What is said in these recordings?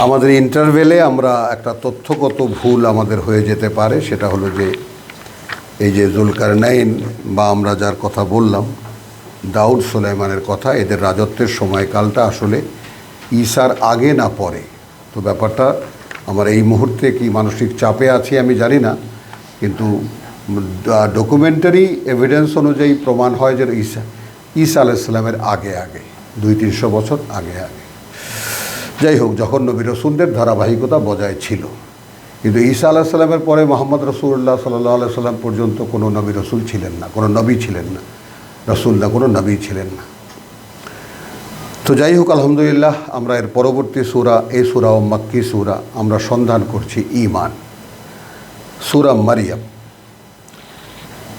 আমাদের ইন্টারভেলে আমরা একটা তথ্যগত ভুল আমাদের হয়ে যেতে পারে। সেটা হলো যে এই যে জুলকারনাইন বা আমরা যার কথা বললাম দাউদ সুলাইমানের কথা, এদের রাজত্বের সময়কালটা আসলে ঈসার আগে না পরে। তো ব্যাপারটা আমার এই মুহূর্তে কি মানসিক চাপে আছি আমি জানি না, কিন্তু ডকুমেন্টারি এভিডেন্স অনুযায়ী প্রমাণ হয় যে ঈসা আলাইসাল্লামের আগে 200-300 বছর আগে। যাই হোক, যখন নবী রসুলদের ধারাবাহিকতা বজায় ছিল। কিন্তু ঈসা আলাইহিস সালামের পরে মোহাম্মদ রাসূলুল্লাহ সাল্লাল্লাহু আলাইহি সাল্লাম পর্যন্ত কোনো নবী রসুল ছিলেন না, কোনো নবী ছিলেন না, রসুল না, কোনো নবী ছিলেন না। তো যাই হোক, আলহামদুলিল্লাহ আমরা এর পরবর্তী সূরা, এই সূরা ও মাক্কি সূরা, আমরা সন্ধান করছি ঈমান। সূরা মারিয়াম,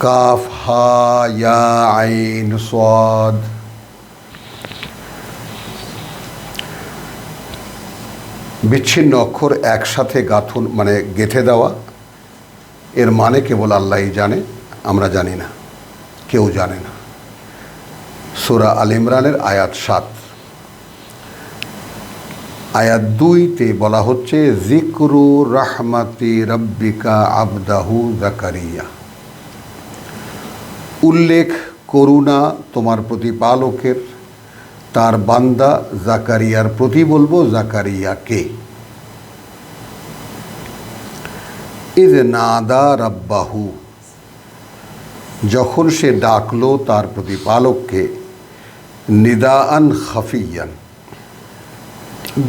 কাফ হা ইয়া আইন সাদ। বিচ্ছিন্ন অক্ষর একসাথে গেঁথে দেওয়া, এর মানে কেবল আল্লাহই জানে, আমরা জানি না, কেউ জানে না। সূরা আল ইমরানের আয়াত 7। আয়াত 2তে বলা হচ্ছে যিকরু রাহমাতি রাব্বিকা আবদাহু জাকারিয়া, উল্লেখ করুণা তোমার প্রতিপালকের তার বান্দা জাকারিয়ার প্রতি। বলবো জাকারিয়াকে। ইয নাদা রাব্বাহু, যখন সে ডাকলো তার প্রতিপালককে, নিদাআন খাফিয়ান,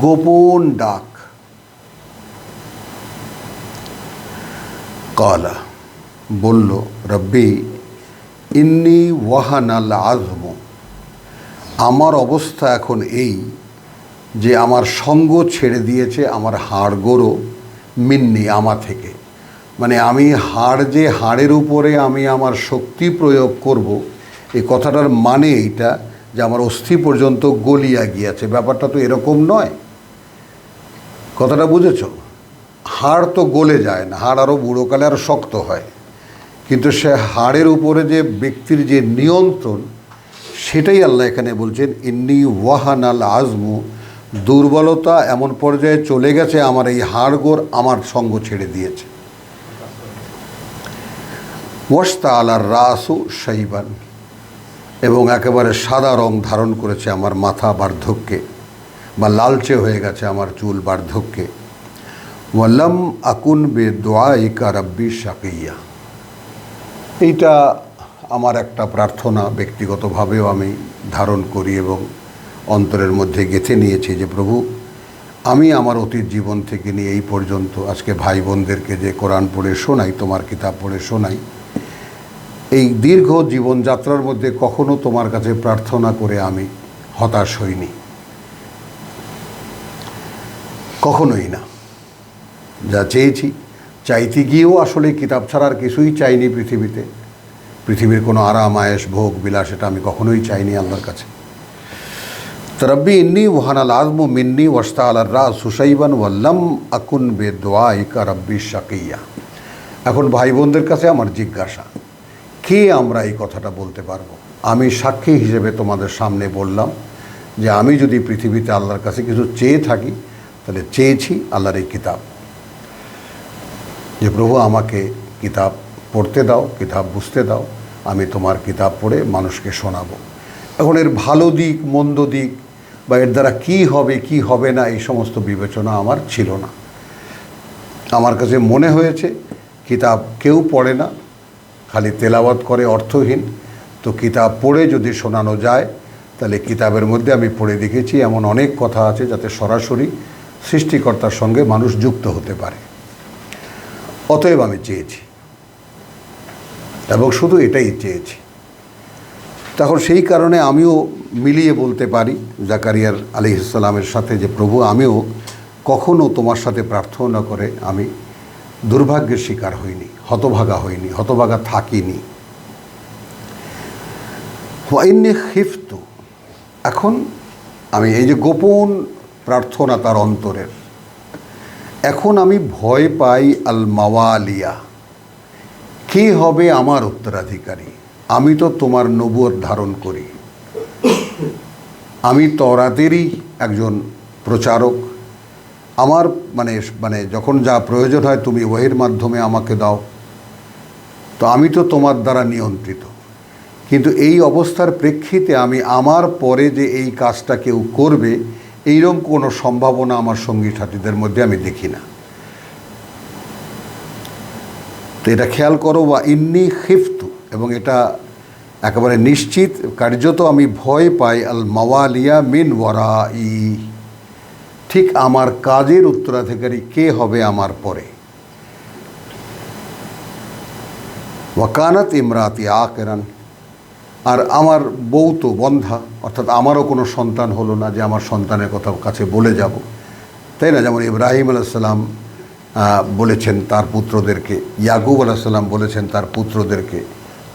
গোপন ডাক। কালা, বলল, রব্বি ইন্নী ওয়াহানাল আযমু, আমার অবস্থা এখন এই যে আমার সঙ্গ ছেড়ে দিয়েছে আমার হাড়গোড়ও, মিন্নি, আমা থেকে। মানে আমি হাড়ের উপরে আমি আমার শক্তি প্রয়োগ করব, এই কথাটার মানে এইটা যে আমার অস্থি পর্যন্ত গলিয়া গিয়েছে। ব্যাপারটা তো এরকম নয়, কথাটা বুঝেছ? হাড় তো গলে যায় না, হাড় আরও বুড়োকালে আরও শক্ত হয়, কিন্তু সে হাড়ের উপরে যে ব্যক্তির যে নিয়ন্ত্রণ, সেটাই আল্লাহ এখানে বলছেন ইন্নী ওয়াহানাল আজমু, দুর্বলতা এমন পর্যায়ে চলে গেছে আমার এই হাড়গোড় আমার সঙ্গ ছেড়ে দিয়েছে। ওয়াশতাআলার রাসু শাইবান, এবং একেবারে সাদা রং ধারণ করেছে আমার মাথা বার্ধক্যে, বা লালচে হয়ে গেছে আমার চুল বার্ধক্যে। ওয়ালাম আকুন বিদুআইকা রাব্বি শাকিয়া, এইটা আমার একটা প্রার্থনা, ব্যক্তিগতভাবেও আমি ধারণ করি এবং অন্তরের মধ্যে গেঁথে নিয়েছি যে প্রভু, আমি আমার অতীত জীবন থেকে নিয়ে এই পর্যন্ত আজকে ভাই বোনদেরকে যে কোরআন পড়ে শোনাই, তোমার কিতাব পড়ে শোনাই, এই দীর্ঘ জীবনযাত্রার মধ্যে কখনো তোমার কাছে প্রার্থনা করে আমি হতাশ হইনি, কখনোই না। যা চেয়েছি, চাইতে গিয়েও আসলে কিতাব ছাড়ার কিছুই চাইনি পৃথিবীতে। পৃথিবীর কোনো আরাম আয়েশ ভোগ বিলাস এটা আমি কখনোই চাইনি আল্লাহর কাছে। রব্বি ইন্নী ওয়াহানাল আযমু মিন্নি ওয়াশতাআলার রাসু শাইবান ওয়ালাম আকুন বিদুআইকা রাব্বি শাকিয়া। এখন ভাই বোনদের কাছে আমার জিজ্ঞাসা, কে আমরা এই কথাটা বলতে পারবো? আমি সাক্ষী হিসেবে তোমাদের সামনে বললাম যে আমি যদি পৃথিবীতে আল্লাহর কাছে কিছু চেয়ে থাকি, তাহলে চেয়েছি আল্লাহর এই কিতাব, যে প্রভু আমাকে কিতাব পড়তে দাও, কিতাব বুঝতে দাও, আমি তোমার কিতাব পড়ে মানুষকে শোনাবো। এখন এর ভালো দিক মন্দ দিক বা এর দ্বারা কী হবে কী হবে না, এই সমস্ত বিবেচনা আমার ছিল না। আমার কাছে মনে হয়েছে কিতাব কেউ পড়ে না, খালি তেলাওয়াত করে অর্থহীন। তো কিতাব পড়ে যদি শোনানো যায়, তাহলে কিতাবের মধ্যে আমি পড়ে দেখেছি এমন অনেক কথা আছে যাতে সরাসরি সৃষ্টিকর্তার সঙ্গে মানুষ যুক্ত হতে পারে। অতএব আমি চেয়েছি, এবং শুধু এটাই চেয়েছি। তখন সেই কারণে আমিও মিলিয়ে বলতে পারি জাকারিয়ার আলাইহিস সালামের সাথে যে প্রভু, আমিও কখনো তোমার সাথে প্রার্থনা করে আমি দুর্ভাগ্যের শিকার হইনি, হতভাগা হইনি, হতভাগা থাকিনি। ওয়াইন্নী খিফতু, এখন আমি এই যে গোপন প্রার্থনা তার অন্তরের, এখন আমি ভয় পাই আল মাওয়ালিয়া, কে হবে আমার উত্তরাধিকারী? আমি তো তোমার নবুয়ত ধারণ করি, আমি তওরাতেরই একজন প্রচারক, আমার মানে মানে যখন যা প্রয়োজন হয় তুমি ওহির মাধ্যমে আমাকে দাও, তো আমি তো তোমার দ্বারা নিয়ন্ত্রিত। কিন্তু এই অবস্থার প্রেক্ষিতে আমি আমার পরে যে এই কাজটা কেউ করবে এইরকম কোনো সম্ভাবনা আমার সঙ্গী সাথীদের মধ্যে আমি দেখি না। তো এটা খেয়াল করো, বা ইন্নি খিফতু, এবং এটা একেবারে নিশ্চিত কার্যত আমি ভয় পাই আল মাওয়ালিয়া মিন ওয়ারাই, ঠিক আমার কাজের উত্তরাধিকারী কে হবে আমার পরে। ওয়াকানাত ইমরাতি আকেরান, আর আমার বউ তো বন্ধা, অর্থাৎ আমারও কোনো সন্তান হলো না যে আমার সন্তানের কথা কাছে বলে যাব, তাই না? যেমন ইব্রাহিম আলাইহিস সালাম বলেছেন তার পুত্রদেরকে, ইয়াকুব আলাইহিস সালাম বলেছেন তার পুত্রদেরকে,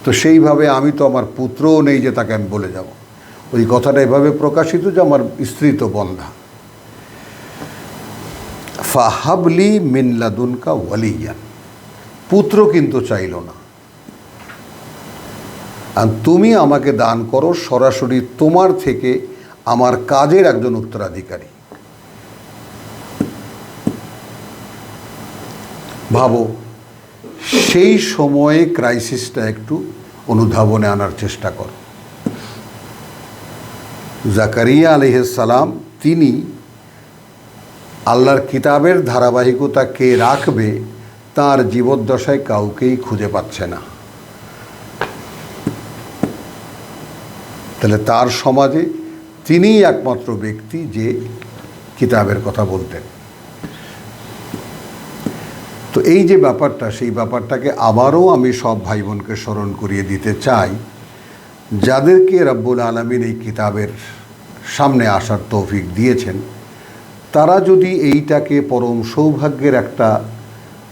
তো সেইভাবে আমি তো আমার পুত্রও নেই যে তাকে আমি বলে যাব। ওই কথাটা এভাবে প্রকাশিত যে আমার স্ত্রী তো বন্ধা। ফাহাবলি মিন লাদুনকা ওয়ালিয়ান, পুত্র কিন্তু চাইল না, আর তুমি আমাকে দান করো সরাসরি তোমার থেকে আমার কাজের একজন উত্তরাধিকারী। ভাবো, সেই সময়ে ক্রাইসিসটা একটু অনুধাবনে আনার চেষ্টা করো। জাকারিয়া আলাইহিস সালাম তিনি আল্লাহর কিতাবের ধারাবাহিকতা কে রাখবে তার জীবদ্দশায় কাউকেই খুঁজে পাচ্ছে না। তাহলে তার সমাজে তিনিই একমাত্র ব্যক্তি যে কিতাবের কথা বলতেন। তো এই যে ব্যাপারটা, সেই ব্যাপারটাকে আবারও আমি সব ভাই বোনকে স্মরণ করিয়ে দিতে চাই, যাদেরকে রব্বুল আলামিন এই কিতাবের সামনে আসার তৌফিক দিয়েছেন, তারা যদি এইটাকে পরম সৌভাগ্যের একটা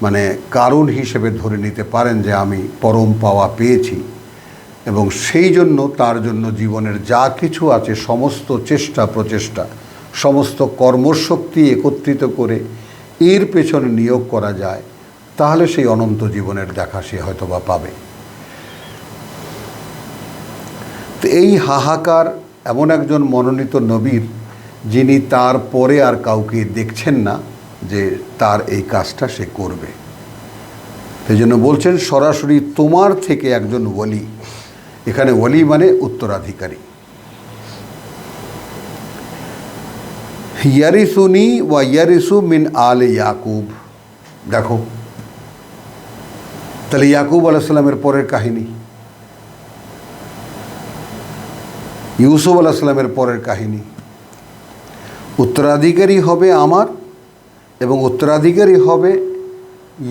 মানে কারণ হিসেবে ধরে নিতে পারেন যে আমি পরম পাওয়া পেয়েছি, এবং সেই জন্য তার জন্য জীবনের যা কিছু আছে সমস্ত চেষ্টা প্রচেষ্টা, সমস্ত কর্মশক্তি একত্রিত করে এর পেছনে নিয়োগ করা যায়, তাহলে সেই অনন্ত জীবনের দেখা সে হয়তো বা পাবে। তো এই হাহাকার এমন একজন মনোনীত নবীর, যিনি তার পরে আর কাউকে দেখছেন না যে তার এই কাজটা সে করবে, সেই জন্য বলছেন সরাসরি তোমার থেকে একজন ওলি। এখানে ওলি মানে উত্তরাধিকারী। ইয়ারিসুনি ওয়া ইয়ারিসু মিন আলে ইয়াকুব, দেখো তাহলে ইয়াকুব আলাইহিস সালামের পরের কাহিনী, ইউসুফ আলাইহিস সালামের পরের কাহিনী। উত্তরাধিকারী হবে আমার, এবং উত্তরাধিকারী হবে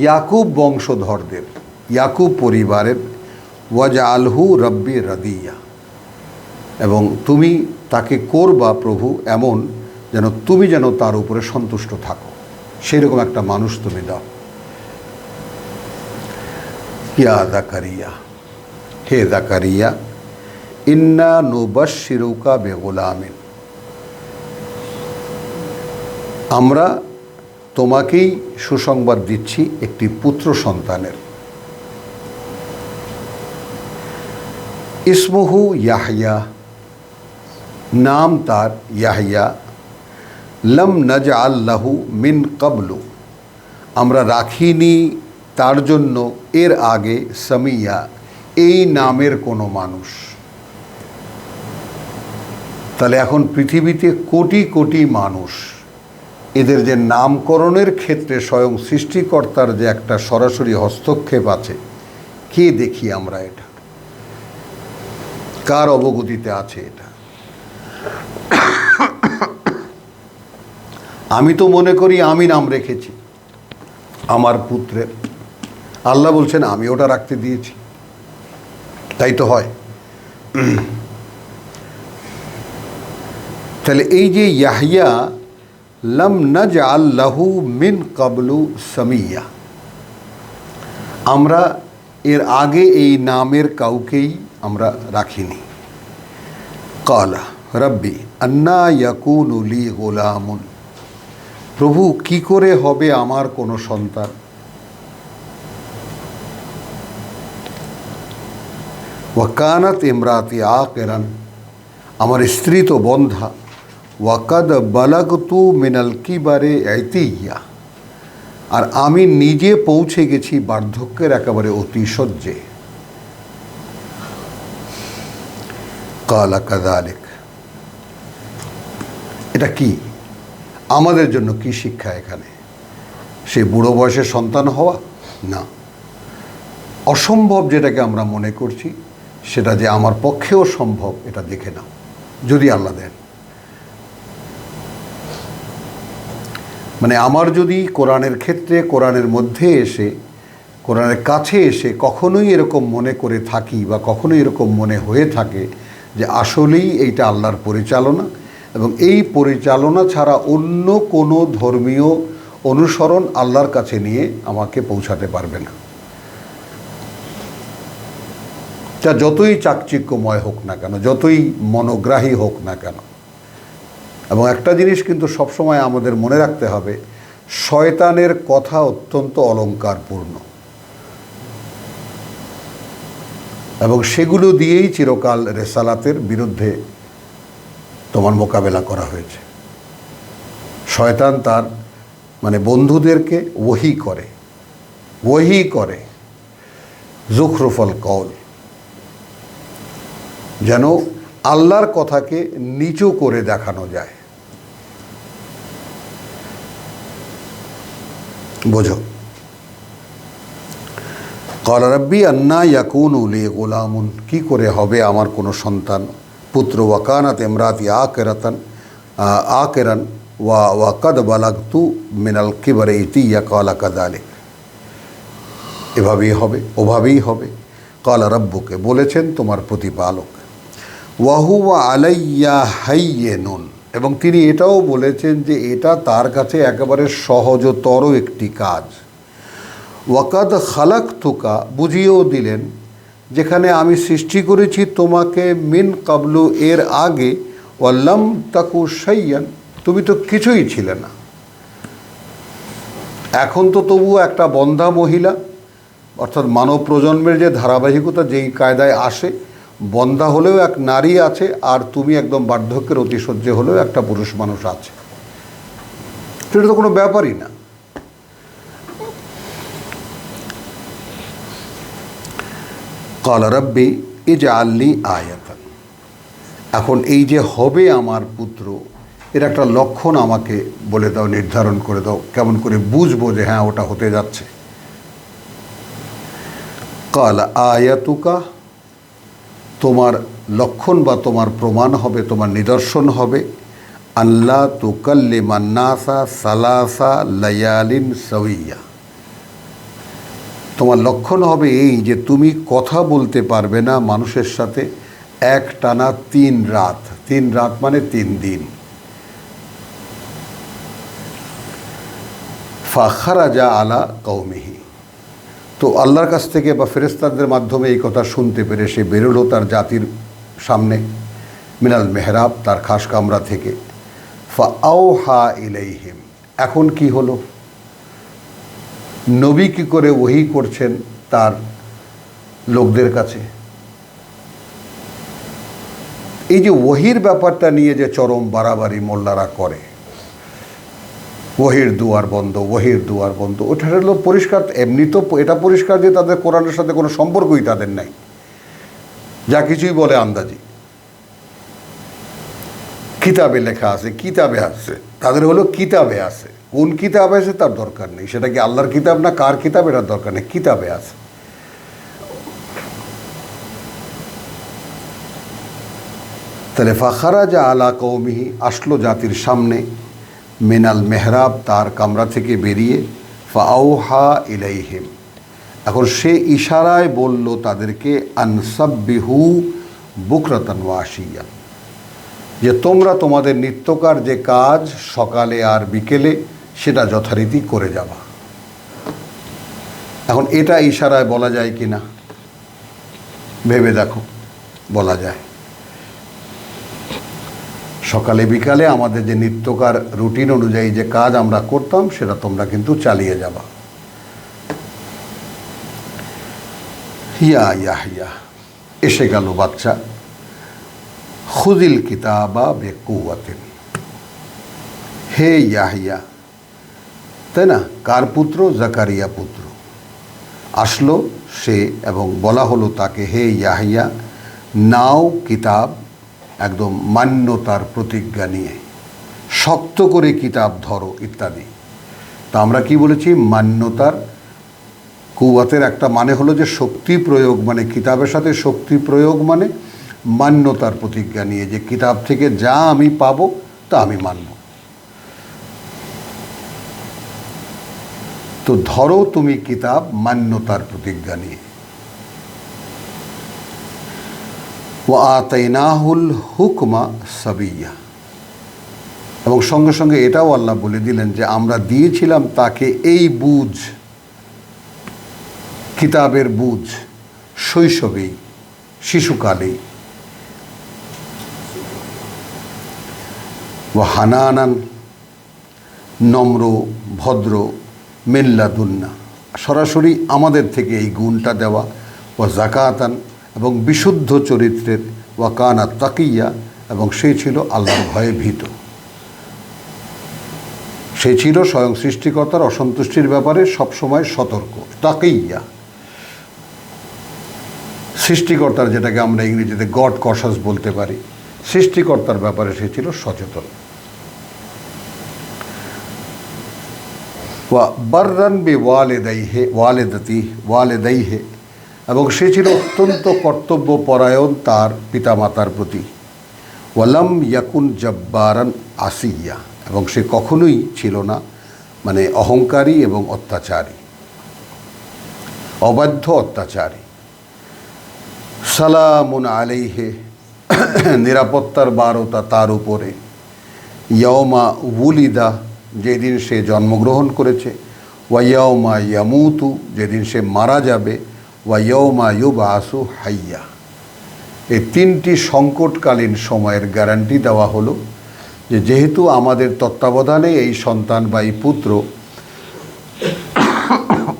ইয়াকুব বংশধরদের, ইয়াকুব পরিবারের। ওয়াজআলহু রব্বি রাদিয়া, এবং তুমি তাকে করবা প্রভু এমন যেন তুমি যেন তার উপরে সন্তুষ্ট থাকো, সেই রকম একটা মানুষ তুমি দাও। ইয়া জাকারিয়া, হে জাকারিয়া, ইন্না নুবাশশিরুকা বিগুলামিন, আমরা তোমাকেই সুসংবাদ দিচ্ছি একটি পুত্র সন্তানের। ইসমুহু ইয়াহইয়া, নাম তার ইয়াহইয়া। লম নাজআল লাহু মিন ক্বাবলু, আমরা রাখিনি তার জন্য এর আগে সামিয়া, এই নামের কোনো মানুষ। তাহলে এখন পৃথিবীতে কোটি কোটি মানুষ, এদের যে নামকরণের ক্ষেত্রে স্বয়ং সৃষ্টিকর্তার যে একটা সরাসরি হস্তক্ষেপ আছে, কে দেখি আমরা এটা, কার অবগতিতে আছে এটা? আমি তো মনে করি আমি নাম রেখেছি আমার পুত্রের, আল্লাহ বলছেন আমি ওটা রাখতে দিয়েছি, তাই তো হয়। তাহলে এই যে ইয়াহইয়া, লম নাজআল লাহু মিন ক্বাবলু সামিয়া, আমরা এর আগে এই নামের কাউকেই আমরা রাখিনি। ক্বালা রব্বি আন্না ইয়াকুনু লি গুলামুন, প্রভু কি করে হবে আমার কোনো সন্তান। ওয়া কানাত ইমরাতি আকিরান, আমার স্ত্রী তো বন্ধা। ওয়াকাদ বালাগতু মিনাল কিবারে ইতিয়া, আর আমি নিজে পৌঁছে গেছি বার্ধক্যের একেবারে অতিশয্যে। কালা কাযালিক, এটা কি আমাদের জন্য কি শিক্ষা এখানে? সে বুড়ো বয়সে সন্তান হওয়া না, অসম্ভব যেটাকে আমরা মনে করছি সেটা যে আমার পক্ষেও সম্ভব, এটা দেখে নাও যদি আল্লাহ দেন। মানে আমার যদি কোরআনের ক্ষেত্রে, কোরআনের মধ্যে এসে, কোরআনের কাছে এসে কখনোই এরকম মনে করে থাকি বা কখনোই এরকম মনে হয়ে থাকে যে আসলেই এইটা আল্লাহর পরিচালনা এবং এই পরিচালনা ছাড়া অন্য কোনো ধর্মীয় অনুসরণ আল্লাহর কাছে নিয়ে আমাকে পৌঁছাতে পারবে না, তা যতই চাকচিক্যময় হোক না কেন, যতই মনোগ্রাহী হোক না কেন। এবং একটা জিনিস কিন্তু সবসময় আমাদের মনে রাখতে হবে, শয়তানের কথা অত্যন্ত অলংকারপূর্ণ এবং সেগুলো দিয়েই চিরকাল রেসালাতের বিরুদ্ধে তোমার মোকাবেলা করা হয়েছে। শয়তান তার মানে বন্ধুদেরকে ওহি করে জুখরুফল কওল, যেন আল্লাহর কথাকে নিচু করে দেখানো যায়। বোঝো, ক্বাল রাব্বি আন্না ইয়াকুনু লি গুলামুন, কি করে হবে আমার কোনো সন্তান, পুত্র, ওয়া কানাত ইমরাতি আকিরান ওয়া কাদ বালাগতু মিনাল কিবরি ইতিয়া, ক্বালা কাযালিক, এভাবেই হবে, ওভাবেই হবে। ক্বাল রাব্বুকে, বলেছেন তোমার প্রতিপালক, ওয়া হুয়া আলাইয়া হাইয়িনুন, এবং তিনি এটাও বলেছেন যে এটা তার কাছে একেবারে সহজতর একটি কাজ। ওয়াকাদ খালাকতুকা, বুঝিয়েও দিলেন যেখানে আমি সৃষ্টি করেছি তোমাকে মিন কাবলু, এর আগে, ওয়াল্লাম তাকু শাইয়ান, তুমি তো কিছুই ছিলে না। এখন তো তবুও একটা বন্ধা মহিলা, অর্থাৎ মানব প্রজন্মের যে ধারাবাহিকতা যেই কায়দায় আসে, বন্ধা হলেও এক নারী আছে, আর তুমি একদম বার্ধক্যের অতিশয্যে হলেও একটা পুরুষ মানুষ আছে, সেটা তো কোনো ব্যাপারই না। ক্বাল রাব্বি ইজআল লি আয়াতান, এখন এই যে হবে আমার পুত্র, এর একটা লক্ষণ আমাকে বলে দাও, নির্ধারণ করে দাও, কেমন করে বুঝবো যে হ্যাঁ ওটা হতে যাচ্ছে। ক্বাল আয়াতুকা, তোমার লক্ষণ বা তোমার প্রমাণ হবে, তোমার নিদর্শন হবে, আল্লাহ তুকাল্লিমান নাসা সালাসা লায়ালিন সাওয়িয়া, তোমার লক্ষণ হবে এই যে তুমি কথা বলতে পারবে না মানুষের সাথে এক টানা 3 রাত। 3 রাত মানে 3 দিন। ফাখারাজা আলা কওমিহি, তো আল্লাহর কাছ থেকে বা ফেরেশতাদের মাধ্যমে এই কথা শুনতে পেরে সে বেরোলো তার জাতির সামনে, মিনাল মেহরাব, তার খাস কামরা থেকে। ফাআওহা ইলাইহিম, এখন কি হলো, নবী কি করে ওহী করছেন তার লোকদের কাছে। এই যে ওহীর ব্যাপারটা নিয়ে যে চরম বাড়াবাড়ি মোল্লারা করে, ওহীর দুয়ার বন্ধ, ওটা হলো পরিষ্কার, এমনি তো এটা পরিষ্কার যে তাদের কোরআনের সাথে কোনো সম্পর্কই তাদের নাই, যা কিছুই বলে আন্দাজি। কিতাবে লেখা আছে, কিতাবে আছে, তাদের হলো কিতাবে আছে, কোন কিতাবে আছে তার দরকার নেই, সেটা কি আল্লাহর কিতাব না কার কিতাব এটার দরকার নেই, কিতাবে আছে। তাহলে ফাখারাজা আলা কওমিহি, আসলো জাতির সামনে, মিনাল মেহরাব, তার কামরা থেকে বেরিয়ে, ফাআওহা ইলাইহিম, এখন সে ইশারায় বলল তাদেরকে, আনসাব্বিহু বুকরাতান ওয়া আশিয়া, যে তোমরা তোমাদের নিত্যকার যে কাজ সকালে আর বিকেলে সেটা যথারীতি করে যাবা। এখন এটা ইশারায় বলা যায় কি না ভেবে দেখো, বলা যায়। সকালে বিকালে আমাদের যে নিত্যকার রুটিন অনুযায়ী যে কাজ আমরা করতাম সেটা তোমরা কিন্তু চালিয়ে যাবা। ইয়াহইয়া, এসে গেল বাচ্চা, খুযিল কিতাবা বিকুওয়াতিন, হে ইয়াহিয়া, তাই না? কার পুত্র? জাকারিয়া পুত্র। আসলো সে এবং বলা হলো তাকে, হে ইয়াহিয়া, নাও কিতাব, একদম মান্যতার প্রতিজ্ঞা নিয়ে শক্ত করে কিতাব ধরো ইত্যাদি। তা আমরা কি বলেছি? মান্যতার, কুওয়াতের একটা মানে হলো যে শক্তি প্রয়োগ, মানে কিতাবের সাথে শক্তি প্রয়োগ, মানে মান্যতার প্রতিজ্ঞা নিয়ে যে কিতাব থেকে যা আমি পাবো তা আমি মানব। তো ধরো তুমি কিতাব মান্যতার প্রতিজ্ঞা নিয়ে। ওয়া আতাইনাহুল হুকমা সাবিয়্যা, এবং সঙ্গে সঙ্গে এটাও আল্লাহ বলে দিলেন যে আমরা দিয়েছিলাম তাকে এই বুঝ, কিতাবের বুঝ, শৈশবেই, শিশুকালেই। ও হানানান, নম্র ভদ্র, মিল্লাদুন্না, সরাসরি আমাদের থেকে এই গুণটা দেওয়া। ও জাকাতান, এবং বিশুদ্ধ চরিত্রের। ওয়াকানা তাকিয়া, এবং সে ছিল আল্লাহর ভয়ে ভীত। সে ছিল স্বয়ং সৃষ্টিকর্তার অসন্তুষ্টির ব্যাপারে সবসময় সতর্ক। তাকিয়া, সৃষ্টিকর্তার, যেটাকে আমরা ইংরেজিতে গড কশাস বলতে পারি, সৃষ্টিকর্তার ব্যাপারে সে ছিল সচেতন। ওয়া বাররান বি ওয়ালিদাইহে, এবং সে ছিল অত্যন্ত কর্তব্যপরায়ণ তার পিতামাতার প্রতি। ওয়ালাম ইয়াকুন জব্বারান আসিয়া, এবং সে কখনোই ছিল না মানে অহংকারী এবং অত্যাচারী, অবাধ্য অত্যাচারী। সালামুন আলাইহে, নিরাপত্তার বারতা তার উপরে। ইয়াউমা উলিদা, যেদিন সে জন্মগ্রহণ করেছে। ওয়াইয়াউমা ইয়ামুতু, যেদিন সে মারা যাবে। ওয়াইয়াউমা ইউবআসু হাইয়া, এই তিনটি সংকটকালীন সময়ের গ্যারান্টি দেওয়া হলো যে যেহেতু আমাদের তত্ত্বাবধানে এই সন্তান বা এই পুত্র,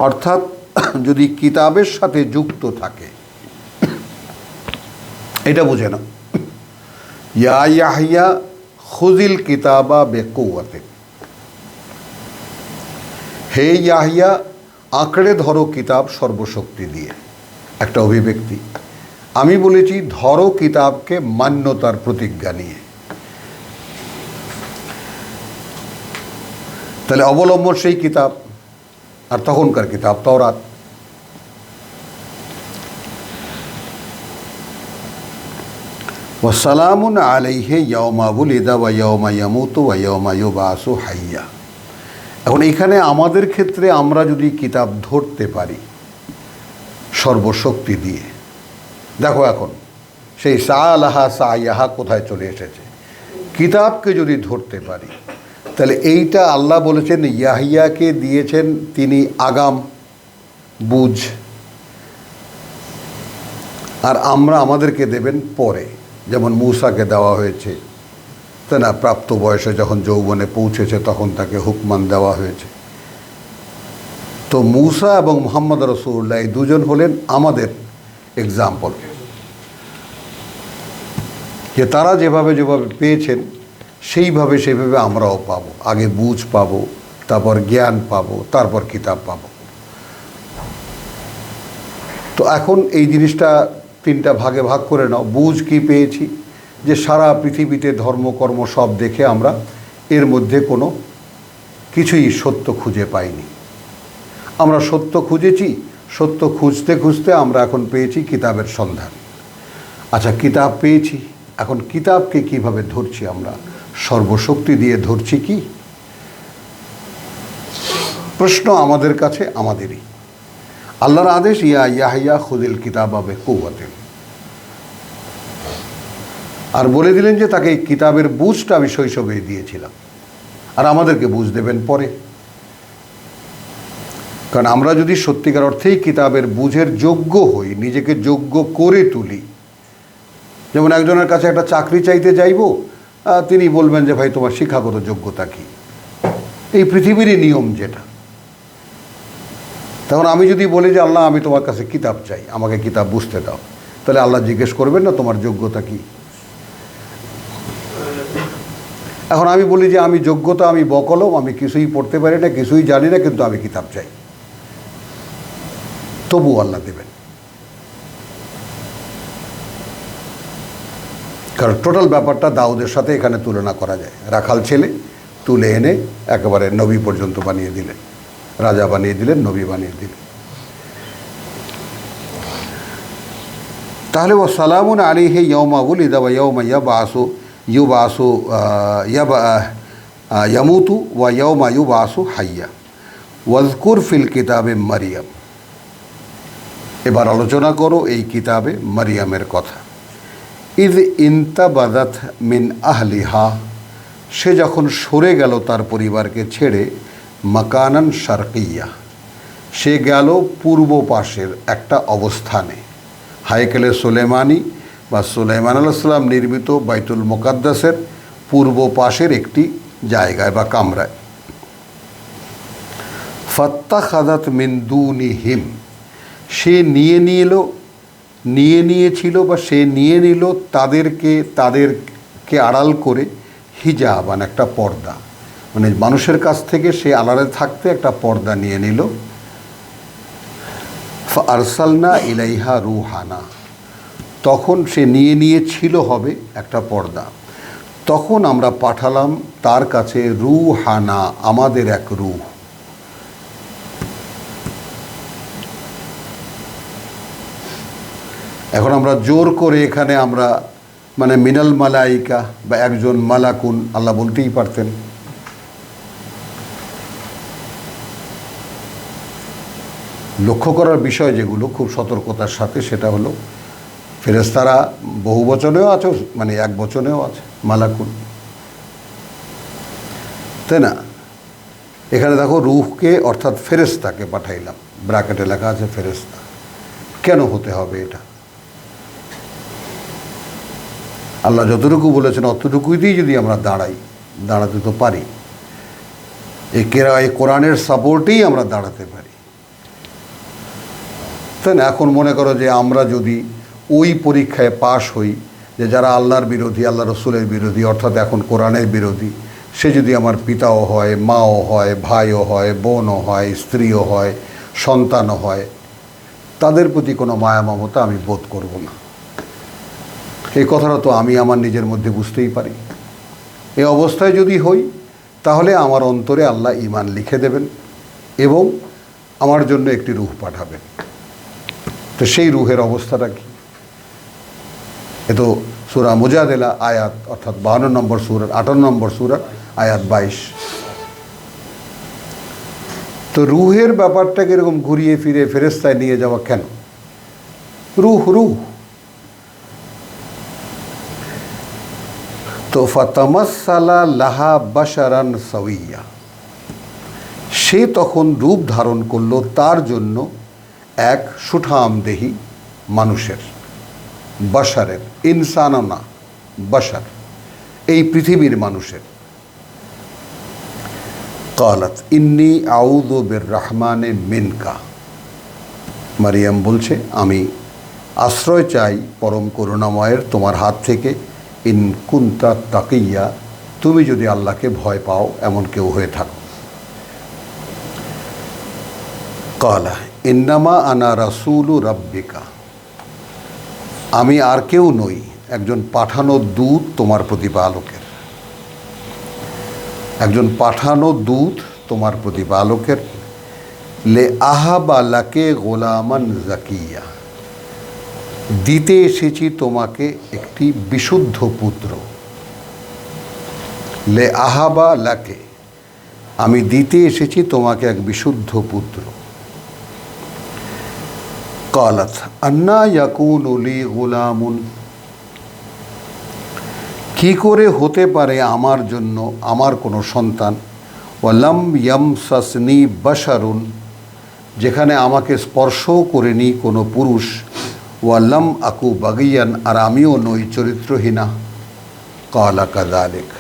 অর্থাৎ যদি কিতাবের সাথে যুক্ত থাকে, এটা বুঝে না, ইয়া ইয়াহিয়া খুযিল কিতাবা বিকুওয়াতিন, হে ইয়াহিয়া আঁকড়ে ধরো কিতাব সর্বশক্তি দিয়ে। একটা অভিব্যক্তি। আমি বলেছি ধরো কিতাবকে মান্যতার প্রতিজ্ঞা নিয়ে। তাহলে অবলম্বন সেই কিতাব, আর তখনকার কিতাব তাওরাত। ওয়া সালামুন আলাইহি ইয়াউমা উলিদা ওয়া ইয়াউমা ইয়ামুতু ওয়া ইয়াউমা ইউবআসু হাইয়া। এখন এখানে আমাদের ক্ষেত্রে আমরা যদি কিতাব ধরতে পারি সর্বশক্তি দিয়ে, দেখো এখন সেই সালাহা সায়াহা কোথায় চলে এসেছে। কিতাবকে যদি ধরতে পারি, তাহলে এইটা আল্লাহ বলেছেন ইয়াহিয়াকে দিয়েছেন তিনি আগাম বুঝ, আর আমাদেরকে দেবেন পরে, যেমন মূসাকে দেওয়া হয়েছে, তাই না? প্রাপ্ত বয়সে যখন যৌবনে পৌঁছেছে তখন তাকে হুকমান দেওয়া হয়েছে। তো মূসা এবং মুহাম্মদ রাসূলুল্লাহ এই দুজন হলেন আমাদের এক্সাম্পল, যে তারা যেভাবে যেভাবে পেয়েছেন সেইভাবে আমরাও পাবো। আগে বুঝ পাবো, তারপর জ্ঞান পাবো, তারপর কিতাব পাবো। তো এখন এই জিনিসটা তিনটা ভাগে ভাগ করে নাও। বুঝ কি পেয়েছি? যে সারা পৃথিবীতে ধর্মকর্ম সব দেখে আমরা এর মধ্যে কোনো কিছুই সত্য খুঁজে পাইনি। আমরা সত্য খুঁজেছি, সত্য খুঁজতে খুঁজতে আমরা এখন পেয়েছি কিতাবের সন্ধান। আচ্ছা, কিতাব পেয়েছি, এখন কিতাবকে কিভাবে ধরছি আমরা? সর্বশক্তি দিয়ে ধরছি কি? প্রশ্ন আমাদের কাছে আমাদেরই। আল্লাহর আদেশ, ইয়া ইয়াহিয়া খুযিল কিতাবা বিকুওয়াতিন, আর বলে দিলেন যে তাকে এই কিতাবের বুঝটা আমি শৈশবেই দিয়েছিলাম, আর আমাদেরকে বুঝ দেবেন পরে। কারণ আমরা যদি সত্যিকার অর্থেই কিতাবের বুঝের যোগ্য হই, নিজেকে যোগ্য করে তুলি, যেমন একজনের কাছে একটা চাকরি চাইতে যাইব, তিনি বলবেন যে ভাই তোমার শিক্ষাগত যোগ্যতা কী, এই পৃথিবীরই নিয়ম যেটা। তখন আমি যদি বলি যে আল্লাহ আমি তোমার কাছে কিতাব চাই, আমাকে কিতাব বুঝতে দাও, তাহলে আল্লাহ জিজ্ঞেস করবেন না তোমার যোগ্যতা কী? এখন আমি বলি যে আমি যোগ্যতা, আমি বকলম, আমি কিছুই পড়তে পারি না, কিছুই জানি না, কিন্তু আমি কিতাব চাই, তবু আল্লাহ দেবেন। কারণ টোটাল ব্যাপারটা দাউদের সাথে এখানে তুলনা করা যায়। রাখাল ছেলে তুলে এনে একেবারে নবী পর্যন্ত বানিয়ে দিলেন, রাজা বানিয়ে দিলেন, নবী বানিয়ে দিলেন। তাহলে ও সালামুন আলাইহি ইয়াউমা উলিদা ওয়া ইয়াউমা ইউবাসু ইয়ামুতু ওয়া ইয়াউমা ইউবাসু হাইয়া ওয়াজকুর ফিল কিতাবে মারিয়াম। এবার আলোচনা করো এই কিতাবে মারিয়ামের কথা। ইদ ইনতাবাদাত মিন আহলিহা, সে যখন সরে গেল তার পরিবারকে ছেড়ে, মাকানান শারকিয়া, সে গেল পূর্ব পাশের একটা অবস্থানে। হাইকেলে সুলেমানি বা সুলাইমান আলাইহিস সালাম নির্মিত বাইতুল মুকাদ্দাসের পূর্ব পাশের একটি জায়গায় বা কামরায়। ফাত্তাখাযাত মিন দুনিহিম, সে নিয়ে নিয়েছিল বা সে নিয়ে নিল তাদেরকে আড়াল করে হিজাবান, একটা পর্দা, মানে মানুষের কাছ থেকে সে আড়ালে থাকতে একটা পর্দা নিয়ে নিল। ফারসালনা ইলাইহা রুহানা, তখন সে নিয়েছিল হবে একটা পর্দা, তখন আমরা পাঠালাম তার কাছে রুহানা, আমাদের এক রূহ। এখন আমরা জোর করে এখানে আমরা মানে মিনাল মালাইকা বা একজন মালাকুন আল্লাহ বলতেই পারতেন। লক্ষ্য করার বিষয় যেগুলো খুব সতর্কতার সাথে, সেটা হলো ফেরেশতারা বহু বচনেও আছে, মানে এক বচনেও আছে মালাকুন, তাই না? এখানে দেখো রূহকে অর্থাৎ ফেরেশতাকে পাঠাইলাম, ব্র্যাকেটে লেখা আছে ফেরেশতা। কেন হতে হবে এটা? আল্লাহ যতটুকু বলেছেন অতটুকুইতেই যদি আমরা দাঁড়াতে তো পারি, এই কোরআনের সাপোর্টেই আমরা দাঁড়াতে পারি, তাই না? এখন মনে করো যে আমরা যদি ওই পরীক্ষায় পাশ হই, যে যারা আল্লাহর বিরোধী, আল্লাহ রসুলের বিরোধী, অর্থাৎ এখন কোরআনের বিরোধী, সে যদি আমার পিতাও হয়, মাও হয়, ভাইও হয়, বোনও হয়, স্ত্রীও হয়, সন্তানও হয়, তাদের প্রতি কোনো মায়া মমতা আমি বোধ করব না। এই কথাটা তো আমি আমার নিজের মধ্যে বুঝতেই পারি। এই অবস্থায় যদি হই, তাহলে আমার অন্তরে আল্লাহ ঈমান লিখে দেবেন এবং আমার জন্য একটি রূহ পাঠাবেন। তো সেই রূহের অবস্থাটা কি? এ তো সূরা মুজাদিলা আয়াত, অর্থাৎ 52 নম্বর সূরার 58 নম্বর সূরার আয়াত 22। তো রূহের ব্যাপারটাকে এরকম ঘুরিয়ে ফিরে ফেরেশতায় নিয়ে যাওয়া কেন? রূহ তো ফাতামাসসালা লাহা বাশারান সাওয়িয়া, সে তখন রূপ ধারণ করল তার জন্য এক সুঠামদেহী মানুষের, বাশারের, ইনসানও না, বাশার, এই পৃথিবীর মানুষের। কালাত ইন্নী আউযু বিররহমানে মিনকা, মারিয়াম বলছে আমি আশ্রয় চাই পরম করুণাময়ের তোমার হাত থেকে, ইন কুনতা তাকিয়া, তুমি যদি আল্লাহকে ভয় পাও এমন কেউ হয়ে থাকো। কালা ইন্নামা আনা রাসূলু রাব্বিকা, আমি আর কেউ নই, একজন পাঠানো দূত তোমার প্রতিপালকের, একজন পাঠানো দূত তোমার প্রতিপালকের। লে আহাবা লাকে গোলামান জাকিয়া, দিতে এসেছি তোমাকে একটি বিশুদ্ধ পুত্র। লে আহাবা লাকে, আমি দিতে এসেছি তোমাকে এক বিশুদ্ধ পুত্র। কালাত আন্না ইয়াকুনু লি গুলামুন, কি করে হতে পারে আমার জন্য আমার কোনো সন্তান। ওয়ালাম ইয়ামসাসনি বাশারুন, যেখানে আমাকে স্পর্শও করেনি কোনো পুরুষ। ওয়ালাম আকু বাগিয়ান, আর আমিও নই চরিত্রহীনা। কালা কাযালিক,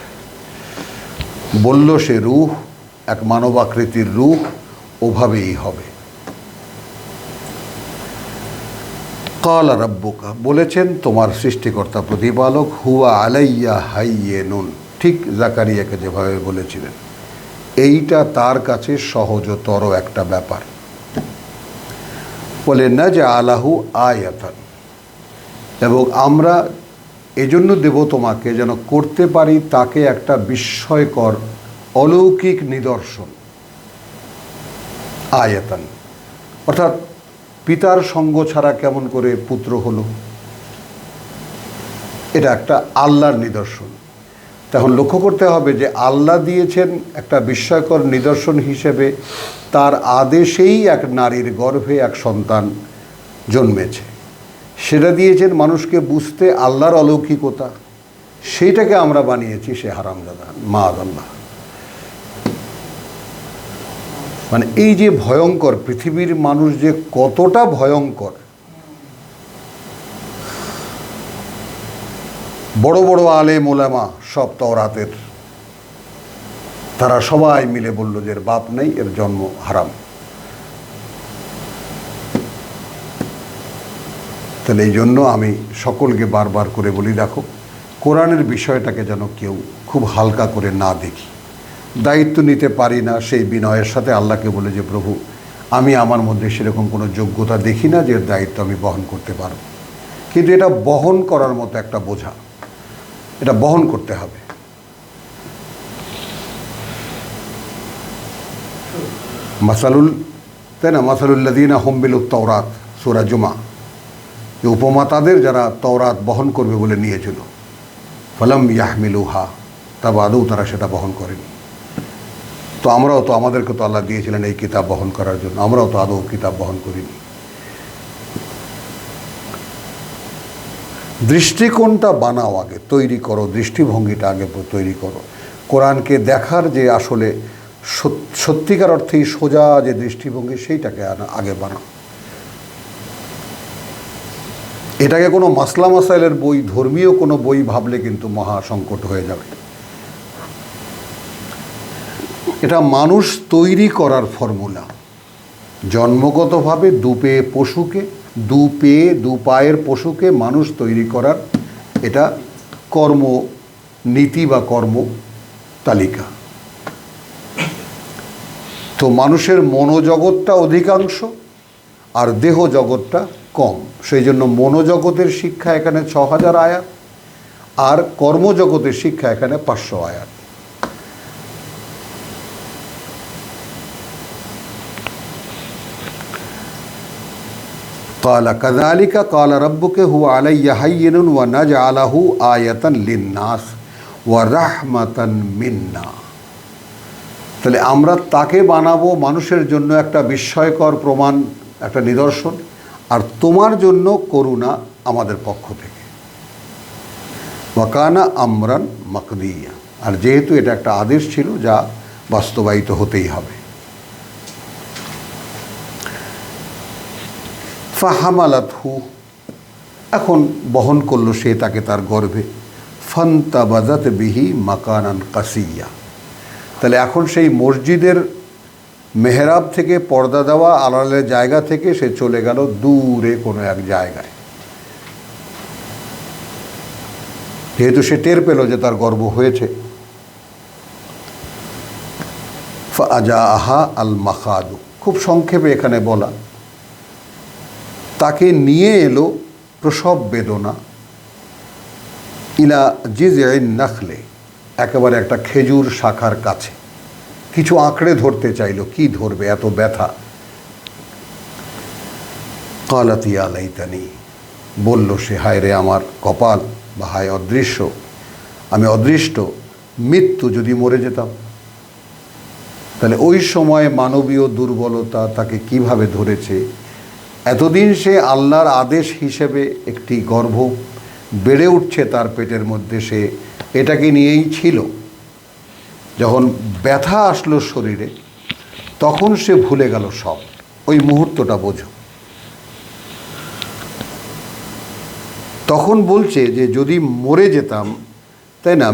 বলল সে রূহ, এক মানবাকৃতির রূহ, ওভাবেই হবে। কালা রাব্বুকা, বলেছেন তোমার সৃষ্টিকর্তা প্রতিপালক, হুয়া আলাইয়া হাইয়িনুন, ঠিক জাকারিয়াকে যেভাবে বলেছিলেন, এইটা তার কাছে সহজতর একটা ব্যাপার। বলে না যে আলাহু আয়াতান, এবং আমরা এজন্য দেব তোমাকে যেন করতে পারি তাকে একটা বিস্ময়কর অলৌকিক নিদর্শন। আয়াতান অর্থাৎ পিতার সঙ্গ ছাড়া কেমন করে পুত্র হলো, এটা একটা আল্লাহর নিদর্শন। তখন লক্ষ্য করতে হবে যে আল্লাহ দিয়েছেন একটা বিস্ময়কর নিদর্শন হিসেবে, তার আদেশেই এক নারীর গর্ভে এক সন্তান জন্মেছে। সেটা দিয়েছেন মানুষকে বুঝতে আল্লাহর অলৌকিকতা, সেইটাকে আমরা বানিয়েছি সে হারামজাদা মাআযাল্লাহ। মানে এই যে ভয়ঙ্কর, পৃথিবীর মানুষ যে কতটা ভয়ঙ্কর, বড় বড় আলেম ওলামা সব তাওরাতের, তারা সবাই মিলে বলল যে এর বাপ নেই, এর জন্ম হারাম। তাহলে এই জন্য আমি সকলকে বারবার করে বলি, দেখো কোরআনের বিষয়টাকে যেন কেউ খুব হালকা করে না দেখি। দায়িত্ব নিতে পারি না সেই বিনয়ের সাথে আল্লাহকে বলে যে প্রভু, আমি আমার মধ্যে সেরকম কোনো যোগ্যতা দেখি না যে এর দায়িত্ব আমি বহন করতে পারব, কিন্তু এটা বহন করার মতো একটা বোঝা, এটা বহন করতে হবে। মাসালুল, তাই না, মাসালুল্লাযীনা হুমমিলুত তাওরাত, সূরা জুমা, যে উপমা তাদের যারা তাওরাত বহন করবে বলে নিয়েছিল, ফালাম ইয়াহমিলুহা, তা বাদেও তারা সেটা বহন করেনি। তো আমরাও তো, আমাদেরকে তো আল্লাহ দিয়েছিলেন এই কিতাব বহন করার জন্য, আমরাও তো আদৌ কিতাব বহন করিনি। দৃষ্টিকোণটা বানাও আগে, তৈরি করো, দৃষ্টিভঙ্গিটা আগে তৈরি করো। কোরআনকে দেখার যে আসলে সত্যিকার অর্থেই সোজা যে দৃষ্টিভঙ্গি, সেইটাকে আগে বানাও। এটাকে কোনো মাসলা মাসাইলের বই, ধর্মীয় কোনো বই ভাবলে কিন্তু মহা সংকট হয়ে যাবে। এটা মানুষ তৈরি করার ফর্মুলা। জন্মগতভাবে দু পায়ের পশুকে মানুষ তৈরি করার এটা কর্ম নীতি বা কর্ম তালিকা। তো মানুষের মনোজগৎটা অধিকাংশ আর দেহ জগৎটা কম, সেই জন্য মনোজগতের শিক্ষা এখানে ৬,০০০ আয়াত, আর কর্মজগতের শিক্ষা এখানে ৫০০ আয়াত। قال كذلك قال ربك هو علي هين ونجعله آية للناس ورحمة منا। তাহলে আমরা তাকে বানাবো মানুষের জন্য একটা বিস্ময়কর প্রমাণ, একটা নিদর্শন, আর তোমার জন্য করুণা আমাদের পক্ষ থেকে। ওয়াকানা আমরান মাকদিয়া, আর যেহেতু এটা একটা আদেশ ছিল যা বাস্তবায়িত হতেই হবে। ফাহামালাতহু, এখন বহন করলো সে তাকে তার গর্ভে। ফান্তাবাযাত বিহি মাকানান কাসিয়া, তাহলে এখন সেই মসজিদের মেহরাব থেকে, পর্দা দেওয়া আড়ালের জায়গা থেকে সে চলে গেল দূরে কোনো এক জায়গায়। যেহেতু সে টের পেল যে তার গর্ভ হয়েছে। ফাআজাআহা আল মাখাদু, খুব সংক্ষেপে এখানে বলা, তাকে নিয়ে এলো প্রসব বেদনা, ইলা জিযইন নাখলে, একেবারে একটা খেজুর শাখার কাছে। কিছু আঁকড়ে ধরতে চাইল, কি ধরবে, এত ব্যথা। ক্বালাত ইয়া লাইতানি, বলল সে, হায় রে আমার কপাল, বা হায় অদৃশ্য, আমি অদৃষ্ট, মৃত্যু, যদি মরে যেতাম। তাহলে ওই সময় মানবীয় দুর্বলতা তাকে কিভাবে ধরেছে। এতদিন সে আল্লাহর আদেশ হিসেবে একটি গর্ভ বেড়ে উঠছে তার পেটের মধ্যে, সে এটাকে নিয়েই ছিল। যখন ব্যথা আসলো শরীরে, তখন সে ভুলে গেল সব। ওই মুহূর্তটা বোঝো। তখন বলছে যে যদি মরে যেতাম, তাই না,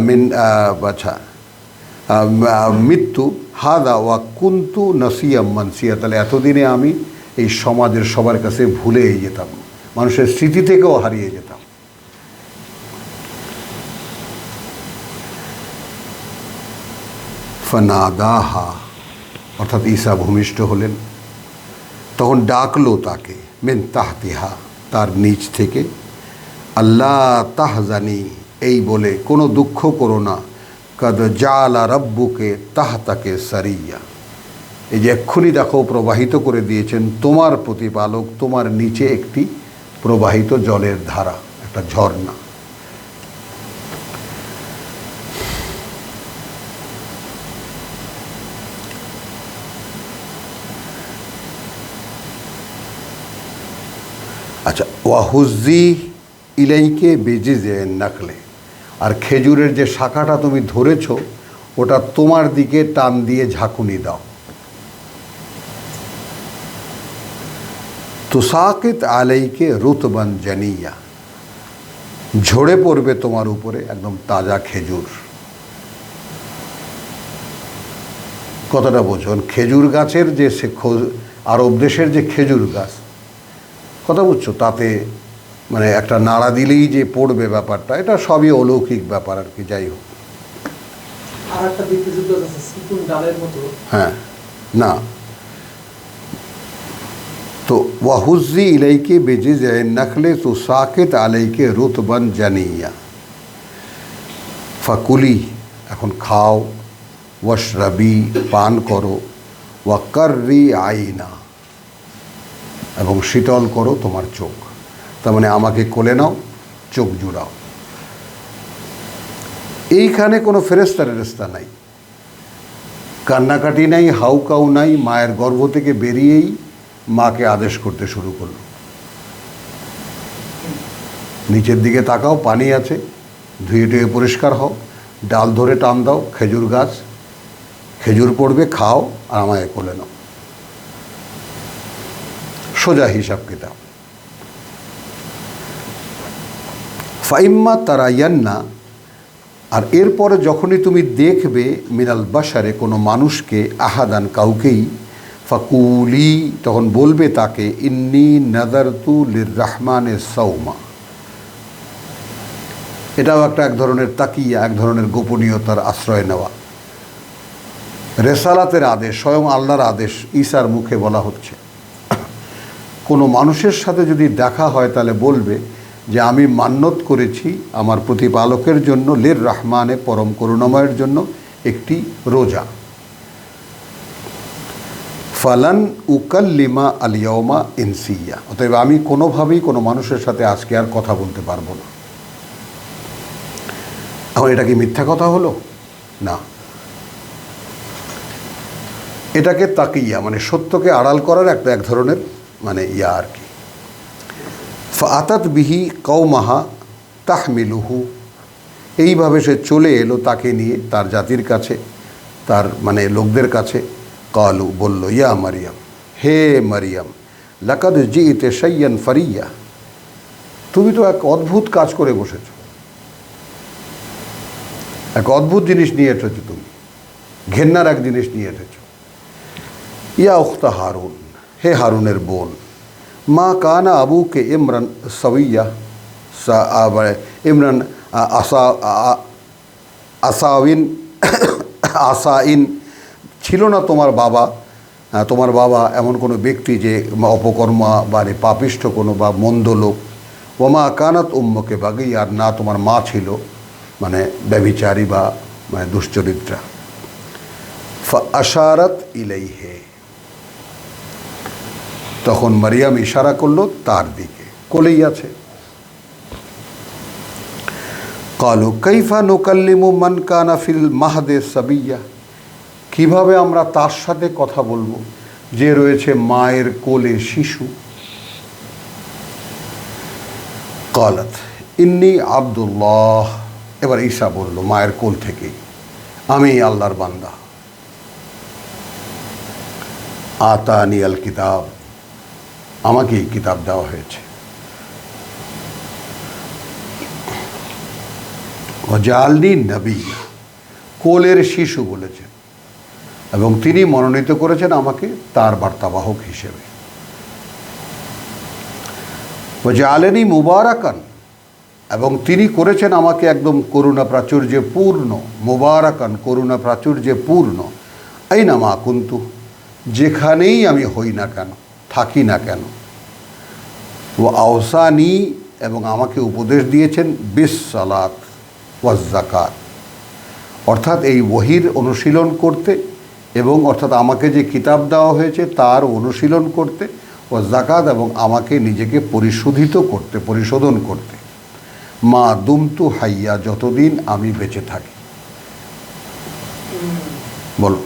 মৃত্যু, হাদা ওয়া কুন্তু নাসিয়াম মানসিয়া, তাহলে এতদিনে আমি এই সমাজের সবার কাছে ভুলেই যেতাম, মানুষের স্মৃতি থেকেও হারিয়ে যেতাম। ফানাদাহা, অর্থাৎ ঈসা ভূমিষ্ঠ হলেন, তখন ডাকলো তাকে, মিন তাহতিহা, তার নিচ থেকে, আল্লাহ তাহজানি, এই বলে কোনো দুঃখ করো না, কদ জালা রব্বুকে তাহতাকে সারিয়া, এই যে এক্ষুনি দেখো প্রবাহিত করে দিয়েছেন তোমার প্রতিপালক তোমার নিচে একটি প্রবাহিত জলের ধারা, একটা ঝর্ণা। আচ্ছা, ওয়াহুজি ইলাইকে বেজিজে নাখলে, আর খেজুরের যে শাখাটা তুমি ধরেছ ওটা তোমার দিকে টান দিয়ে ঝাঁকুনি দাও। তুসাকিত আলাইকে রুতবান জানিয়া, ঝরে পড়বে তোমার উপরে একদম তাজা খেজুর। কথাটা বোঝুন, খেজুর গাছের যে আরব দেশের যে খেজুর গাছ, কথা বুঝছো, তাতে মানে একটা নাড়া দিলেই যে পড়বে ব্যাপারটা, এটা সবই অলৌকিক ব্যাপার আর কি। যাই হোক, হ্যাঁ, না তো ওয়াহুজি ইলাইকে বেজে যায় নখলে তো সাকিত আলাইকে রুতবান জানিয়া, ফাকুলি, এখন খাও, ওয়াশরাবি, পান করো, ওয়াকার্রি আইনা, এবং শীতল করো তোমার চোখ। তার মানে আমাকে কোলে নাও, চোখ জুড়াও। এইখানে কোনো ফেরেস্তা টেরেস্তা নাই, কান্নাকাটি নাই, হাউকাউ নাই, মায়ের গর্ভ থেকে বেরিয়েই মাকে আদেশ করতে শুরু করলো, নিচের দিকে তাকাও, পানি আছে, ধুয়ে টুয়ে পরিষ্কার হও, ডাল ধরে টান দাও, খেজুর গাছ, খেজুর পড়বে, খাও, আর আমায় কোলে নাও। সোজা হিসাব কিতাব। ফাইম্মা তারায়ান্না, আর এরপরে যখনই তুমি দেখবে মিনাল বাশারে, কোনো মানুষকে, আহাদান, কাউকেই, ফাকুলি, তখন বলবে তাকে, ইন্নি নাদারতু লির রহমানে সৌমা। এটাও একটা এক ধরনের তাকিয়া, এক ধরনের গোপনীয়তার আশ্রয় নেওয়া। রেসালাতের আদেশ, স্বয়ং আল্লাহর আদেশ ঈসার মুখে বলা হচ্ছে। কোনো মানুষের সাথে যদি দেখা হয় তাহলে বলবে যে আমি মান্যত করেছি আমার প্রতিপালকের জন্য, লির রহমানে, পরম করুণাময়ের জন্য একটি রোজা। ফালান উকাল্লিমা আলিয়মা ইনসিয়া, অতএব আমি কোনোভাবেই কোনো মানুষের সাথে আজকে আর কথা বলতে পারবো না। এখন এটা কি মিথ্যা কথা হলো? না, এটাকে তাকিয়া, মানে সত্যকে আড়াল করার একটা এক ধরনের মানে ইয়া আর কি। ফাআতাত বিহি কওমাহা তাহমিলুহু, এইভাবে সে চলে এলো তাকে নিয়ে তার জাতির কাছে, তার মানে লোকদের কাছে। কালু, বলল, ইয়া মারিয়াম, হে মারিয়াম, লাকাদ জিইতে শাইয়ান ফারিয়া, তুমি তো এক অদ্ভুত কাজ করে বসেছ, এক অদ্ভুত জিনিস নিয়ে এসেছো তুমি, ঘেন্নার এক জিনিস নিয়ে এসেছো। ইয়া উখতা হারুন, হে হারুনের বোন, মা কানা আবুকে ইমরান সবিয়া, ইমরান আসাইন, ছিল না তোমার বাবা এমন কোনো ব্যক্তি যে অপকর্মা বা পাপিষ্ঠ কোনো বা মন্দ লোক। ওমা কানাত উম্মকে বাগি, আর না তোমার মা ছিল মানে ব্যভিচারী বা মানে দুশ্চরিত্রা। ফাআশারাত ইলাইহে, তখন মারিয়াম ইশারা করলো তার দিকে, কোলেই আছে। কালু কাইফা নুকাল্লিমু মান কানা ফিল মাহদে সাবিয়া, কিভাবে আমরা তার সাথে কথা বলবো যে রয়েছে মায়ের কোলে শিশু। কালাত ইন্নি আব্দুল্লাহ, এবার ঈসা বলল মায়ের কোল থেকেই, আমি আল্লাহর বান্দা। আতানি আল কিতাব, আমাকে এই কিতাব দেওয়া হয়েছে। ওয়াজআলনি নবী, কোলের শিশু বলেছেন, এবং তিনি মনোনীত করেছেন আমাকে তার বার্তাবাহক হিসেবে। ওয়াজআলনি মুবারাকান, এবং তিনি করেছেন আমাকে একদম করুণা প্রাচুর্যে পূর্ণ, মোবারাকান, করুণা প্রাচুর্যে পূর্ণ, আইনামা কুন্তু, যেখানেই আমি হই না কেন, থাকি না কেন। ও আওসানি, এবং আমাকে উপদেশ দিয়েছেন বিসসালাত ওয়াজ যাকাত, অর্থাৎ এই ওহীর অনুশীলন করতে, এবং অর্থাৎ আমাকে যে কিতাব দেওয়া হয়েছে তার অনুশীলন করতে, ও যাকাত, এবং আমাকে নিজেকে পরিশোধিত করতে, পরিশোধন করতে, মা দুমতু হাইয়া, যতদিন আমি বেঁচে থাকি। বলো,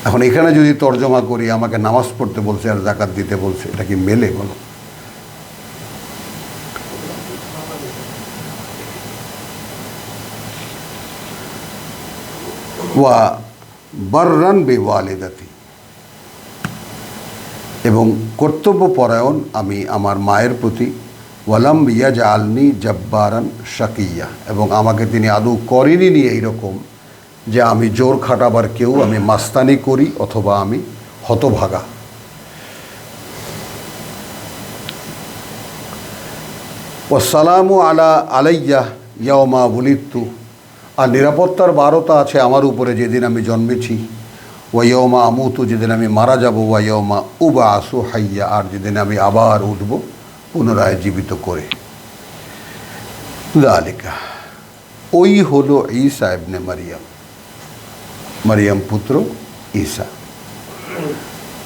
এখন এখানে যদি তর্জমা করি, আমাকে নামাজ পড়তে বলছে আর যাকাত দিতে বলছে, এটা কি মেলে? বলো। ওয়া বাররান বিওয়ালিদাতি, এবং কর্তব্যপরায়ণ আমি আমার মায়ের প্রতি, ওয়ালাম ইয়াজআলনি জাব্বারান শাকিয়া, এবং আমাকে তিনি আদৌ করেনি নিয়ে এইরকম যে আমি জোর খাটাবার কেউ, আমি মাস্তানি করি অথবা আমি হতভাগা। ওয়াসসালামু আলাইয়া ইয়াওমা বুলিদতু, আর নিরাপত্তার বারতা আছে আমার উপরে যেদিন আমি জন্মেছি। ওয়াইয়মা আমুতু, যেদিন আমি মারা যাব। ওয়াইয়মা উবাসু হাইয়া, আর যেদিন আমি আবার উঠব পুনরায় জীবিত করে। যালিকা, ওই হলো ঈসা ইবনে মারিয়াম, মারিয়াম পুত্র ঈসা।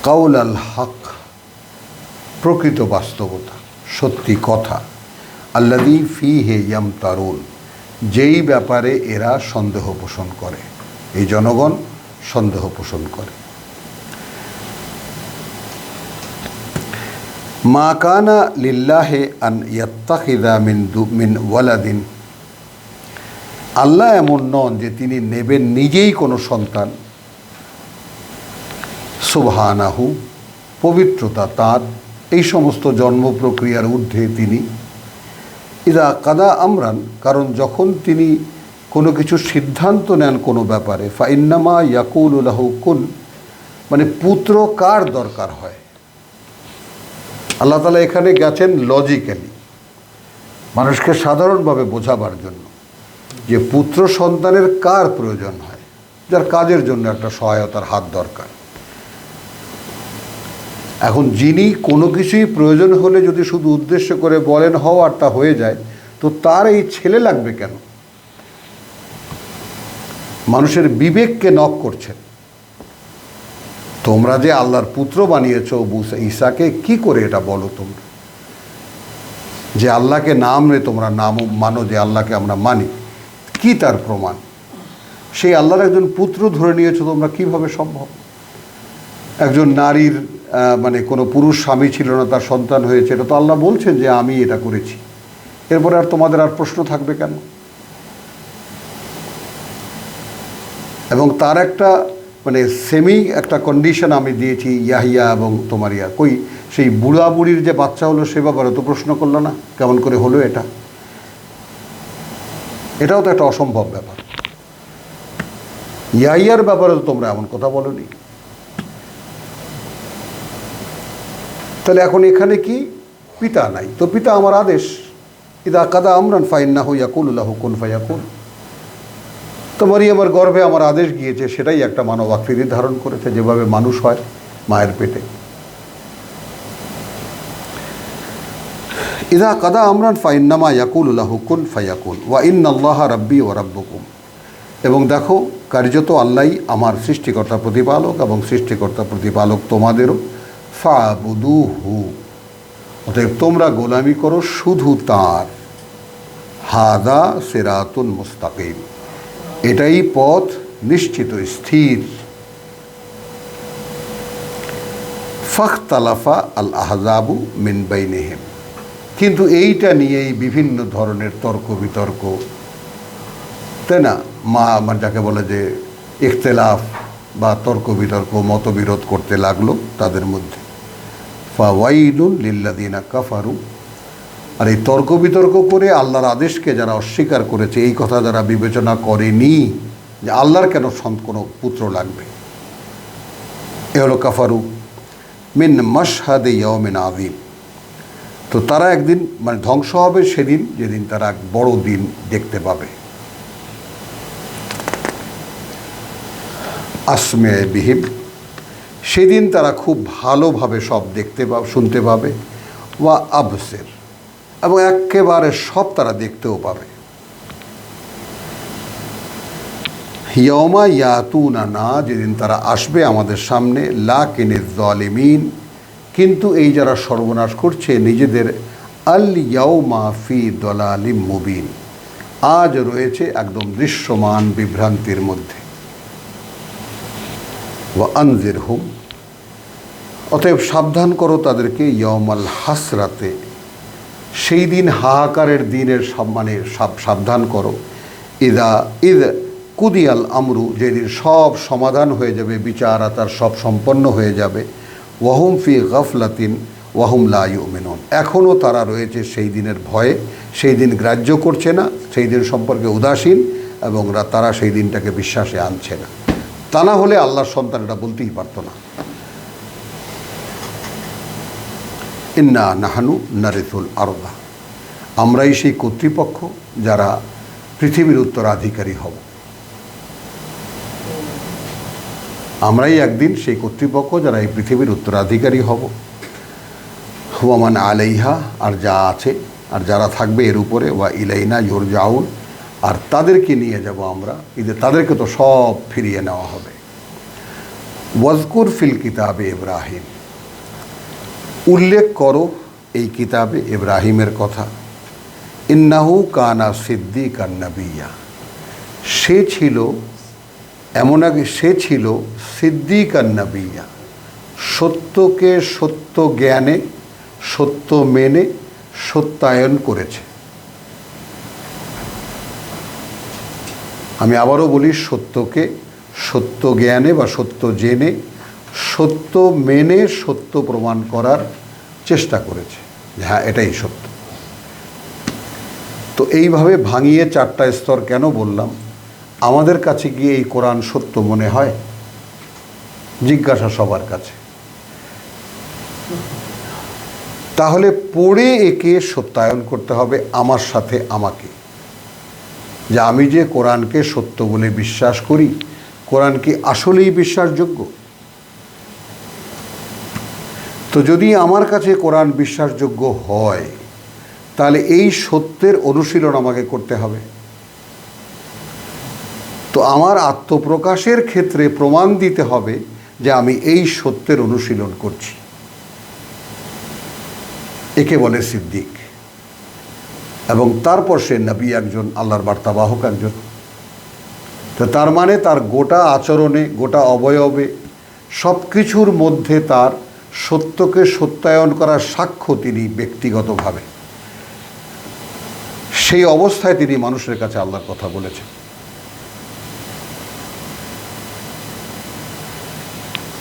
কাউল আল হক, প্রকৃত বাস্তবতা, সত্যি কথা। আল্লাযী ফীহি ইয়ামতারুন, যেই ব্যাপারে এরা সন্দেহ পোষণ করে, এই জনগণ সন্দেহ পোষণ করে। মা কানা লিল্লাহি আন ইয়াত্তাখিযা মিন ওয়ালাদিন, আল্লাহ এমন নন যে তিনি নেবেন নিজেই কোনো সন্তান। সুবহানাহু, পবিত্রতা তার, এই সমস্ত জন্ম প্রক্রিয়ার ঊর্ধ্বে তিনি। ইদা কাদা আমরান, কারণ যখন তিনি কোনো কিছু সিদ্ধান্ত নেন কোনো ব্যাপারে, ফাইন্নামা ইয়াকুলু লাহু কুন, মানে পুত্র কার দরকার হয়। আল্লাহ তাআলা এখানে গেছেন লজিক্যালি, মানুষকে সাধারণভাবে বোঝাবার জন্য, যে পুত্র সন্তানের কার প্রয়োজন হয়, যার কাজের জন্য একটা সহায়তার হাত দরকার। এখন যিনি কোনো কিছুই প্রয়োজন হলে যদি শুধু উদ্দেশ্য করে বলেন হও আর তা হয়ে যায়, তো তার এই ছেলে লাগবে কেন? মানুষের বিবেককে নক করছেন। তোমরা যে আল্লাহর পুত্র বানিয়েছ ঈসাকে, কি করে এটা বলো তোমরা? যে আল্লাহকে নাম রে তোমরা নাম মানো, যে আল্লাহকে আমরা মানি, কি তার প্রমাণ? সেই আল্লাহর একজন পুত্র ধরে নিয়েছো তোমরা, কিভাবে সম্ভব? একজন নারীর মানে কোনো পুরুষ স্বামী ছিল না, তার সন্তান হয়েছে, এটা তো আল্লাহ বলছেন যে আমি এটা করেছি। এরপরে আর তোমাদের আর প্রশ্ন থাকবে কেন? এবং তার একটা মানে সেমি একটা কন্ডিশন আমি দিয়েছি, ইয়াহিয়া এবং তোমার কই সেই বুড়া বুড়ির যে বাচ্চা হলো সে ব্যাপারে তো প্রশ্ন করলো না, কেমন করে হলো এটা? এটাও তো একটা অসম্ভব ব্যাপার। ইয়াহিয়ার ব্যাপারে তো তোমরা এমন কথা বলোনি। তাহলে এখন এখানে কি? পিতা নাই, তো পিতা আমার আদেশ, ইদা কাদা আমরান ফাইন্নাহু ইয়াকুলু লাহু কুন ফায়াকুন। তো মারিয়ামের গর্ভে আমার আদেশ গিয়েছে, সেটাই একটা মানব আকৃতি ধারণ করেছে, যেভাবে মানুষ হয় মায়ের পেটে। ইদা কাদা আমরান ফাইন্নামা ইয়াকুলু লাহু কুন ফায়াকুন ওয়া ইন্নাল্লাহা রাব্বি ওয়া রাব্বুকুম, এবং দেখো কার্যত আল্লাহই আমার সৃষ্টিকর্তা প্রতিপালক এবং সৃষ্টিকর্তা প্রতিপালক তোমাদেরও। ফাবুদুহু, অতএব তোমরা গোলামি করো শুধু তার। হাদা সিরাতুন মুস্তাকিম, এটাই পথ নিশ্চিত স্থির। ফাখতালাফা আল আহজাবু মিন বাইনিহিম, কিন্তু এইটা নিয়েই বিভিন্ন ধরনের তর্ক বিতর্ক, তাই না? যাকে বলে যে ইখতিলাফ বা তর্ক বিতর্ক, মতবিরোধ করতে লাগলো তাদের মধ্যে। ফাওয়াইলুন লিল্লাযিনা কাফারু, আর এই তর্ক বিতর্ক করে আল্লাহর আদেশকে যারা অস্বীকার করেছে, এই কথা যারা বিবেচনা করেনি যে আল্লাহর কেন কোনো পুত্র লাগবে, এ হলো কাফারু। মিন মাশহাদে ইয়াউমিন আযীম। তো তারা একদিন মানে ধ্বংস হবে সেদিন, যেদিন তারা এক বড় দিন দেখতে পাবে। আসমে বিহিম, সেদিন তারা খুব ভালোভাবে সব দেখতে পাবে, শুনতে পাবে। ওয়া আবসের, এবং একেবারে সব তারা দেখতেও পাবে। ইয়াউমা ইয়াতুনা না, যেদিন তারা আসবে আমাদের সামনে, লাকিনিজ জালিমিন, কিন্তু এই যারা সর্বনাশ করছে নিজেদের, আল ইয়াউমা ফি দালালিম মুবিন, আজ রয়েছে একদম দৃশ্যমান বিভ্রান্তির মধ্যে। ওয়া আনজিরহুম, অতএব সাবধান করো তাদেরকে, ইয়াউমাল হাসরাতে, সেই দিন হাহাকারের দিনের সম্মানে সাবধান করো। ইদ কুদিয়াল আমরু, যেদিন সব সমাধান হয়ে যাবে, বিচার আচার সব সম্পন্ন হয়ে যাবে। ওয়াহুম ফি গাফলাতিন ওয়াহুম লা ইউমিনুন, এখনও তারা রয়েছে সেই দিনের ভয়ে, সেই দিন গ্রাহ্য করছে না, সেই দিন সম্পর্কে উদাসীন, এবং তারা সেই দিনটাকে বিশ্বাসে আনছে না। তা না হলে আল্লাহর সন্তান এটা বলতেই পারত না। ইন্না নাহানু নারিসুল আরদা, আমরাই সেই কর্তৃপক্ষ যারা পৃথিবীর উত্তরাধিকারী হব। আমরাই একদিন সেই কর্তৃপক্ষ যারা এই পৃথিবীর উত্তরাধিকারী হব। হুয়ামান আলাইহা, আর যা আছে আর যারা থাকবে এর উপরে, ওয়া ইলাইনা ইউরজাউন, আর তাদেরকে নিয়ে যাব আমরা, তাদেরকে তো সব ফিরিয়ে নেওয়া হবে। ওয়াজকুর ফিল কিতাবে ইব্রাহিম, উল্লেখ করো এই কিতাবে ইব্রাহিমের কথা। ইন্নাহু কানা সিদ্দিকান নাবিয়্যা, সে ছিল সিদ্দিকান নাবিয়্যা, সত্যকে সত্য জ্ঞানে, সত্য মেনে সত্যায়ন করেছে। আমি আবারও বলি, সত্যকে সত্য জ্ঞানে বা সত্য জেনে, সত্য মেনে সত্য প্রমাণ করার চেষ্টা করেছে, হ্যাঁ এটাই সত্য। তো এইভাবে ভাঙিয়ে চারটা স্তর কেন বললাম? আমাদের কাছে গিয়ে এই কোরআন সত্য মনে হয়? জিজ্ঞাসা সবার কাছে। তাহলে পড়ে একে সত্যায়ন করতে হবে আমার সাথে আমাকে, যে আমি যে কোরআনকে সত্য বলে বিশ্বাস করি, কোরআন কি আসলেই বিশ্বাসযোগ্য? তো যদি আমার কাছে কোরআন বিশ্বাসযোগ্য হয়, তাহলে এই সত্যের অনুশীলন আমাকে করতে হবে। তো আমার আত্মপ্রকাশের ক্ষেত্রে প্রমাণ দিতে হবে যে আমি এই সত্যের অনুশীলন করছি। একে বলে সিদ্দিক। এবং তারপর সে নবী একজন, আল্লাহর বার্তাবাহক একজন। তো তার মানে তার গোটা আচরণে, গোটা অবয়বে, সব কিছুর মধ্যে তার সত্যকে সত্যায়ন করার সাক্ষ্য তিনি ব্যক্তিগতভাবে। সেই অবস্থায় তিনি মানুষের কাছে আল্লাহর কথা বলেছেন।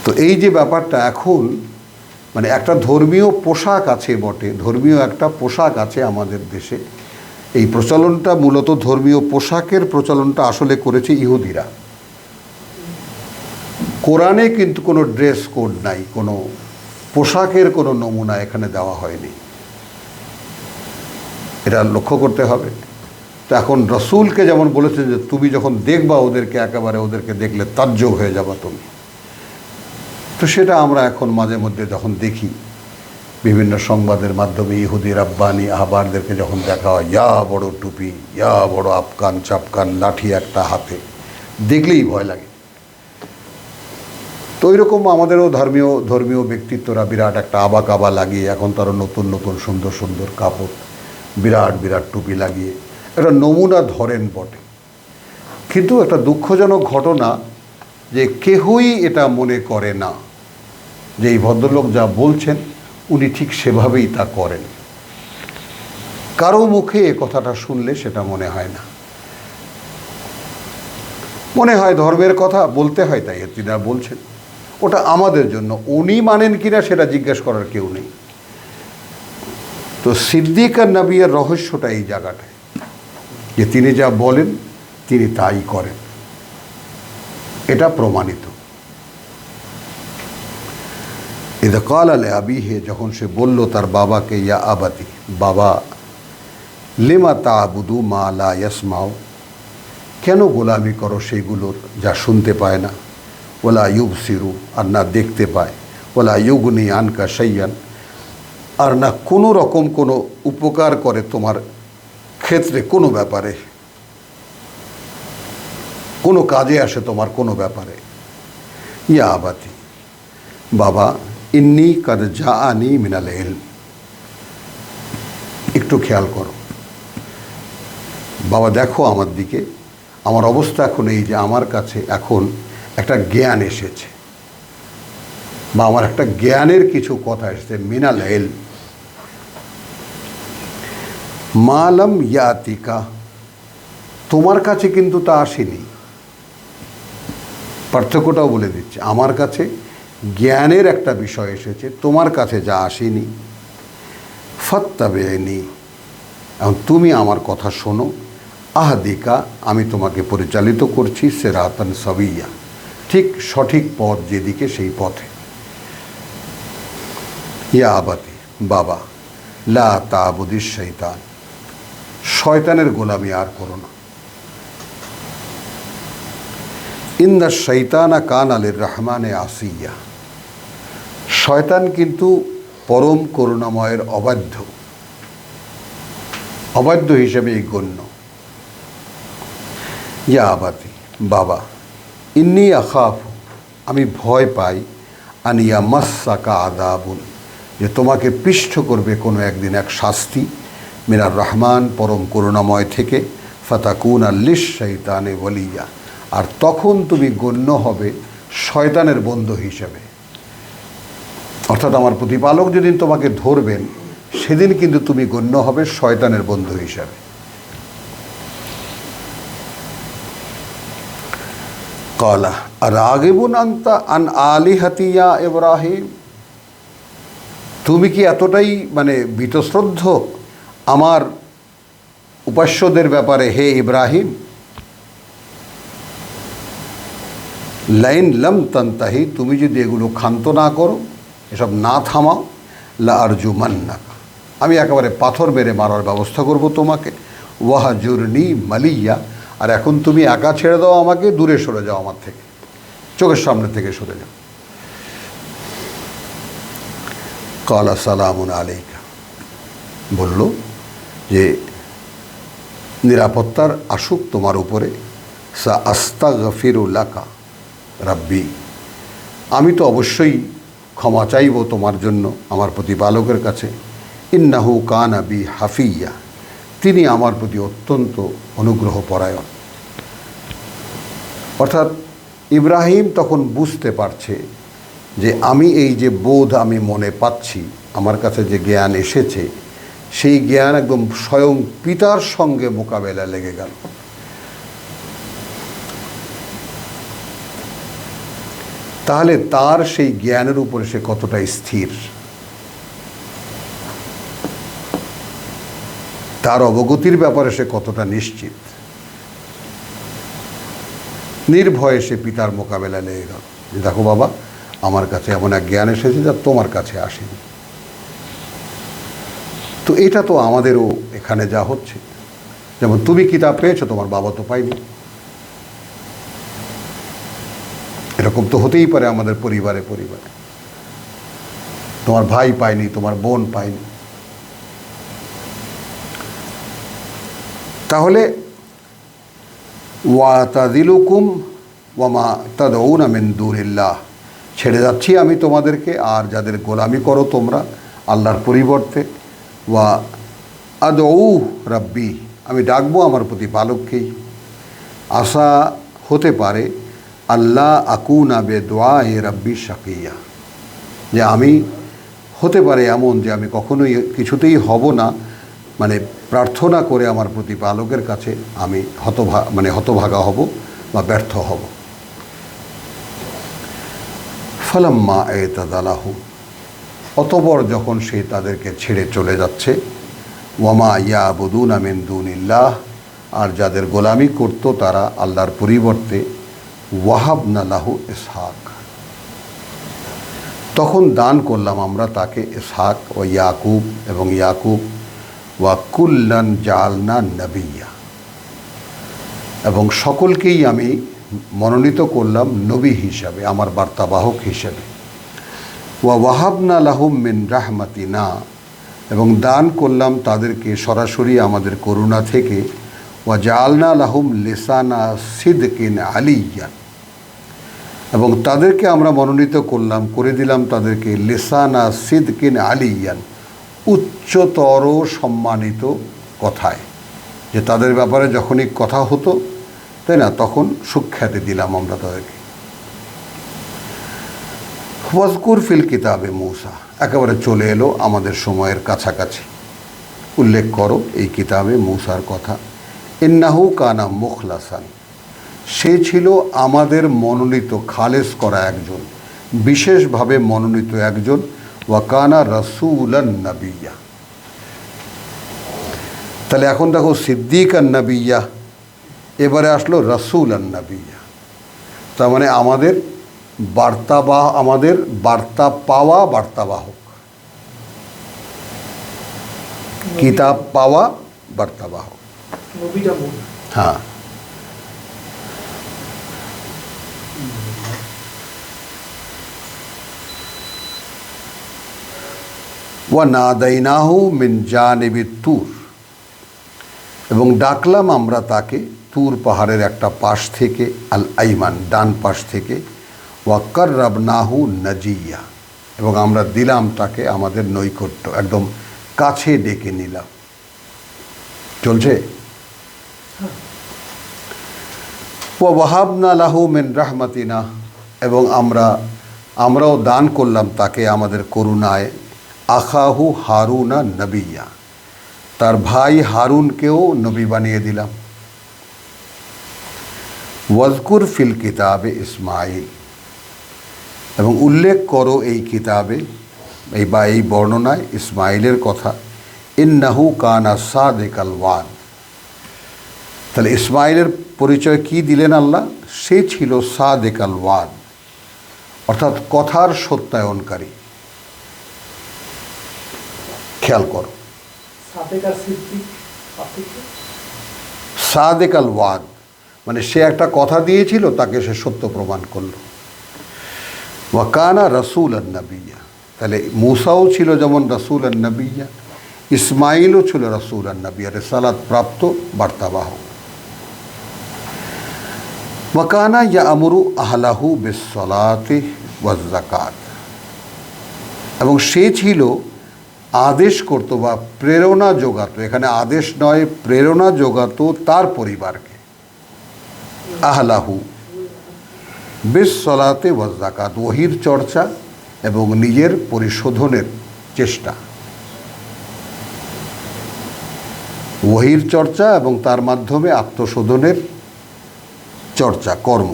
তো এই যে ব্যাপারটা এখন মানে একটা ধর্মীয় পোশাক আছে বটে, ধর্মীয় একটা পোশাক আছে আমাদের দেশে। এই প্রচলনটা মূলত ধর্মীয় পোশাকের প্রচলনটা আসলে করেছে ইহুদিরা। কোরআনে কিন্তু কোনো ড্রেস কোড নাই, কোনো পোশাকের কোনো নমুনা এখানে দেওয়া হয়নি, এটা লক্ষ্য করতে হবে। তো এখন রসুলকে যেমন বলেছে যে তুমি যখন দেখবা ওদেরকে, একেবারে ওদেরকে দেখলে তাজ্জব হয়ে যাবা তুমি। তো সেটা আমরা এখন মাঝে মধ্যে যখন দেখি বিভিন্ন সংবাদের মাধ্যমে, ইহুদি রাব্বানি আহবারদেরকে যখন দেখা হয়, ইয়া বড় টুপি, ইয়া বড় আফকান চাপকান, লাঠি একটা হাতে, দেখলেই ভয় লাগে। তো ওইরকম আমাদেরও ধর্মীয় ব্যক্তিত্বরা বিরাট একটা আবা লাগিয়ে, এখন তারও নতুন নতুন সুন্দর সুন্দর কাপড়, বিরাট বিরাট টুপি লাগিয়ে একটা নমুনা ধরেন বটে। কিন্তু একটা দুঃখজনক ঘটনা যে কেহই এটা মনে করে না যে এই ভদ্রলোক যা বলছেন উনি ঠিক সেভাবেই তা করেন। কারো মুখে এ কথাটা শুনলে সেটা মনে হয় না, মনে হয় ধর্মের কথা বলতে হয় তাই তিনি বলছেন। ওটা আমাদের জন্য, উনি মানেন কিনা সেটা জিজ্ঞেস করার কেউ নেই। তো সিদ্দিক আর নবীর রহস্যটা এই জায়গাটায়, যে তিনি যা বলেন তিনি তাই করেন, এটা প্রমাণিত। ইদা ক্বালা লিআবিহি, যখন সে বলল তার বাবাকে, ইয়া আবাতি, বাবা, লিমা তা'বুদু মা লা ইয়াসমাউ, কেন গোলামি করো সেইগুলোর যা শুনতে পায় না, ওয়ালা ইউবসিরু, আর না দেখতে পায়, ওয়ালা ইউগনি আনকা শাইয়ান, আর না কোনো রকম কোনো উপকার করে তোমার ক্ষেত্রে, কোনো ব্যাপারে, কোনো কাজে আসে তোমার কোনো ব্যাপারে। ইয়া আবাতি, বাবা, ইন্নী কাদ জাআনি মিনাল ইলম, একটু খেয়াল করো বাবা, দেখো আমার দিকে, আমার অবস্থা এখন এই যে আমার কাছে এখন একটা জ্ঞান এসেছে, বা আমার একটা জ্ঞানের কিছু কথা এসেছে, মিনাল ইলম মালাম ইয়াতিকা, তোমার কাছে কিন্তু তা আসেনি। পার্থক্যটাও বলে দিচ্ছে, আমার কাছে জ্ঞানের একটা বিষয় এসেছে, তোমার কাছে যা আসেনি। ফাত্তাবিনি, এখন তুমি আমার কথা শোনো, আহদিকা, আমি তোমাকে পরিচালিত করছি, সিরাতান সাবিয়্যা, ঠিক সঠিক পথ যেদিকে সেই পথে। ইয়া আবাতি, বাবা, লা তা'বুদিশ শাইতান, শয়তানের গোলামি আর করো না। ইন্না শাইতানা কানা লির-রহমানে আসিয়া, শয়তান কিন্তু পরম করুণাময়ের অবাধ্য হিসেবেই গণ্য। ইয়া আবাতি, বাবা, ইন্নী আখাফ, আমি ভয় পাই, আন ইয়ামাসসাকা আযাবুন, যে তোমাকে পিষ্ট করবে কোনো একদিন এক শাস্তি, মিনার রহমান, পরম করুণাময় থেকে, ফাতাকুনা লিশ-শাইতানি ওয়ালিয়্যা, আর তখন তুমি গণ্য হবে শয়তানের বন্ধু হিসেবে। অর্থাৎ আমার প্রতিপালক যেদিন তোমাকে ধরবেন সেদিন কিন্তু তুমি গণ্য হবে শয়তানের বন্ধু হিসেবে। ক্বালা আরাগিবুন আনতা আন আলিহাতি ইয়া ইব্রাহিম, তুমি কি এতটাই বীতশ্রদ্ধ আমার উপাস্যদের ব্যাপারে হে ইব্রাহিম? লাইন লাম তান্তাহি, তুমি যদি এগুলো ক্ষান্ত না করো, এসব না থামাও, লা আরজুমান্নাকা, আমি একেবারে পাথর মেরে মারার ব্যবস্থা করব তোমাকে, ওয়াহজুরনি মালিয়া, আর এখন তুমি একা ছেড়ে দাও আমাকে, দূরে সরে যাও আমার থেকে, চোখের সামনে থেকে সরে যাও। ক্বালা সালামুন আলাইকা, বলল যে নিরাপত্তার আসুক তোমার উপরে, সা আস্তাগফিরু লাকা রাব্বি, আমি তো অবশ্যই ক্ষমা চাইব তোমার জন্য আমার প্রতিপালকের কাছে, ইন্নাহু কানা বি হাফিয়া, তিনি আমার প্রতি অত্যন্ত অনুগ্রহ পরায়ণ। অর্থাৎ ইব্রাহিম তখন বুঝতে পারছে যে আমি এই যে বোধ আমি মনে পাচ্ছি, আমার কাছে যে জ্ঞান এসেছে, সেই জ্ঞান একদম স্বয়ং পিতার সঙ্গে মোকাবেলা লেগে গেল। তাহলে তার সেই জ্ঞানের উপরে সে কতটা স্থির, তার অবগতির ব্যাপারে সে কতটা নিশ্চিত, নির্ভয়ে সে পিতার মোকাবেলা লেগে গেল যে দেখো বাবা, আমার কাছে এমন এক জ্ঞান এসেছে যা তোমার কাছে আসেনি। তো এটা তো আমাদেরও এখানে যা হচ্ছে, যেমন তুমি কিতাব পেয়েছো, তোমার বাবা তো পায়নি, এরকম তো হতেই পারে আমাদের পরিবারে, তোমার ভাই পায়নি, তোমার বোন পায়নি। তাহলে ওয়াতাযিলুকুম ওয়ামা তাদউনা মিন দুনিল্লাহ, ছেড়ে যাচ্ছি আমি তোমাদেরকে আর যাদের গোলামি করো তোমরা আল্লাহর পরিবর্তে, ওয়া আদউ রাব্বি, আমি ডাকবো আমার প্রতিপালককেই, আশা হতে পারে আল্লাহ আকুনা বেদুআই রাব্বি শাকিয়া, যে আমি হতে পারে এমন যে আমি কখনোই কিছুতেই হব না, প্রার্থনা করে আমার প্রতিপালকের কাছে আমি হতভাগা হব বা ব্যর্থ হব। ফালাম্মা এতাদালাহু, অতঃপর যখন সে তাদেরকে ছেড়ে চলে যাচ্ছে, ওয়ামা ইয়াবুদুনা মিন দুনিল্লাহ, আর যাদের গোলামি করত তারা আল্লাহর পরিবর্তে, ওয়াহাবনা লাহু ইসহাক, তখন দান করলাম আমরা তাকে ইসহাক ও ইয়াকুব, এবং ইয়াকুব ওয়া কুল্লান জাআলনা নবিয়্যা, এবং সকলকেই আমি মনোনীত করলাম নবী হিসাবে, আমার বার্তাবাহক হিসেবে। ওয়া ওয়াহাবনা লাহুম মিন রাহমাতিনা, এবং দান করলাম তাদেরকে সরাসরি আমাদের করুণা থেকে। ওয়া জাআলনা লাহুম লিসানা সিদকিন আলিয়্যান, এবং তাদেরকে আমরা মনোনীত করলাম, করে দিলাম তাদেরকে লিসানা সিদকিন আলিয়ান, উচ্চতর সম্মানিত কথায়, যে তাদের ব্যাপারে যখনই কথা হতো, তাই না, তখন সুখ্যাতি দিলাম আমরা তাদেরকে। ওয়াজকুর ফিল কিতাবে মূসা, একেবারে চলে এলো আমাদের সময়ের কাছাকাছি। উল্লেখ করো এই কিতাবে মূসার কথা। ইন্নাহু কানা মুখলাসান, সে ছিল আমাদের মনোনীত, খালেস করা একজন, বিশেষভাবে মনোনীত একজন। ওয়াকানা রাসূলান নাবিয়্যা, তাহলে এখন দেখো সিদ্দিকান নাবিয়্যা, এবারে আসলো রাসূলান নাবিয়্যা। তার মানে আমাদের আমাদের বার্তা পাওয়া বার্তাবাহক, কিতাব পাওয়া বার্তাবাহক। হ্যাঁ, ওয়া নাদাইনাহু মিন জানিবিত তুর, এবং ডাকলাম আমরা তাকে তুর পাহাড়ের একটা পাশ থেকে, আল আইমান, ডান পাশ থেকে। ওয়া কাররাবনাহু নাজিয়্যা, এবং আমরা দিলাম তাকে আমাদের নৈকট্য, একদম কাছে ডেকে নিলাম। চলছে। ওয়া ওয়াহাবনা লাহু মিন রাহমাতিনা, এবং আমরাও দান করলাম তাকে আমাদের করুণায়। আখাহু হারুনা নবিয়্যা, তার ভাই হারুনকেও নবী বানিয়ে দিলাম। ওয়াজকুর ফিল কিতাবে ইসমাইল, এবং উল্লেখ করো এই কিতাবে, এই বর্ণনায় ইসমাইলের কথা। ইন্নাহু কানা সাদিকাল ওয়াদ, তাহলে ইসমাইলের পরিচয় কি দিলেন আল্লাহ? সে ছিল সাদিকাল ওয়াদ, অর্থাৎ কথার সত্যায়নকারী। খেয়াল করো, সাদিকাল ওয়াদ মানে সে একটা কথা দিয়েছিল, তাকে সে সত্য প্রমাণ করলো। ওয়াকানা রাসূলান নাবিয়্যা, তাহলে মূসাও ছিল যেমন রাসূলান নাবিয়্যা, ইসমাইলও ছিল রাসূলান নাবিয়্যা, রিসালাত প্রাপ্ত বার্তাবাহক। ওয়াকানা ইয়ামুরু আহলাহু বিসসালাতি ওয়াজ যাকাত, এবং সে ছিল আদেশ করত বা প্রেরণা যোগাতো, এখানে আদেশ নয়, প্রেরণা যোগাতো তার পরিবারকে। আহলাহু বিসসালাতি ওয়াজ যাকাত, ওহীর চর্চা এবং নিজের পরিশোধনের চেষ্টা, ওহীর চর্চা এবং তার মাধ্যমে আত্মশোধনের চর্চা, কর্ম।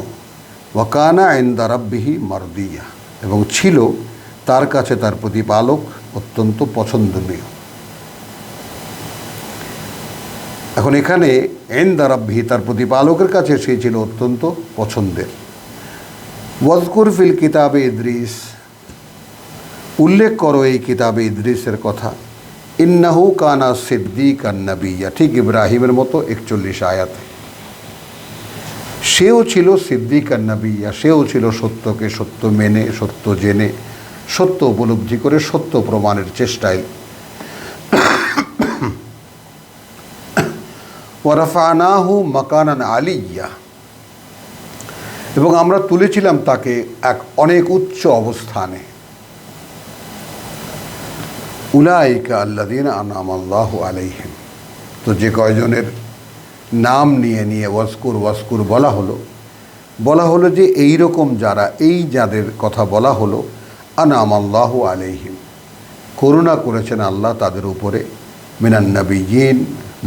ওয়াকানা ইনদা রাব্বিহি মারদিয়া, এবং ছিল তার কাছে তার প্রতিপালক অত্যন্ত পছন্দনীয়। এখন এখানে ইনদা রাব্বিহি, তার প্রতিপালকের কাছে সে ছিল অত্যন্ত পছন্দের। ওয়াজকুর ফিল কিতাবে ইদ্রিস, উল্লেখ করো এই কিতাবে ইদ্রিসের কথা। ইন্নাহু কানা সিদ্দিকান নাবিয়্যা, ঠিক ইব্রাহিমের মতো 41 আয়াতে। সেও ছিল সিদ্দিকান নাবিয়্যা, সেও ছিল সত্যকে সত্য মেনে, সত্য জেনে, সত্য উপলব্ধি করে সত্য প্রমাণের চেষ্টায়। ওয়া রাফা'নাহু মাকানান আলিয়্যা, এবং আমরা তুলেছিলাম তাকে এক অনেক উচ্চ অবস্থানে। উলাইকা আল্লাযীনা আন'আমাল্লাহু আলাইহিম, তো যে কয়জনের নাম নিয়ে নিয়ে ওয়াজকুর বলা হলো যে এই রকম যারা, এই যাদের কথা বলা হলো, আন'আমাল্লাহু আলাইহিম, করুণা করেছেন আল্লাহ তাদের উপরে। মিনান নাবিয়্যিন,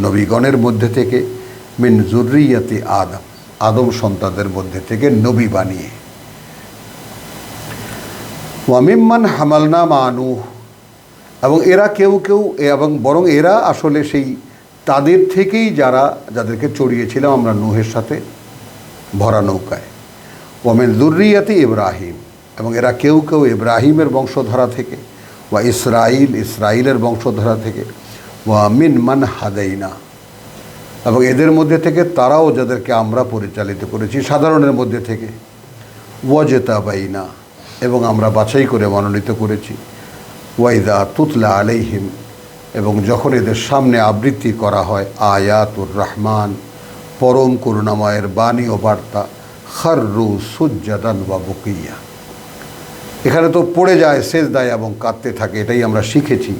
নবীগণের মধ্যে থেকে। মিন যুররিয়াতি আদম, আদম সন্তানদের মধ্যে থেকে নবী বানিয়ে। ওয়া মিম্মান হামালনা মা নূহ, এবং এরা কেউ এবং বরং এরা আসলে সেই তাদের থেকেই যাদেরকে চড়িয়েছিলাম আমরা নূহের সাথে ভরা নৌকায়। ওয়া মিন যুররিয়াতি ইব্রাহিম, এবং এরা কেউ কেউ ইব্রাহিমের বংশধারা থেকে, ওয়া ইসরাইলের বংশধারা থেকে, ওয়া মিন মান হাদাইনা, এবং এদের মধ্যে থেকে তারাও যাদেরকে আমরা পরিচালিত করেছি সাধারণের মধ্যে থেকে, ওয়াজতাবাইনা, এবং আমরা বাছাই করে মনোনীত করেছি, ওয়াইদা তুতলা আলাইহিম, এবং যখন এদের সামনে আবৃত্তি করা হয় আয়াতুর রহমান, পরম করুণাময়ের বাণী ও বার্তা, খাররু সুজ্জাদান ওয়া বুকিয়া, এখানে তো পড়ে যায় সেজদায় এবং কাঁদতে থাকে, এটাই আমরা শিখেছি,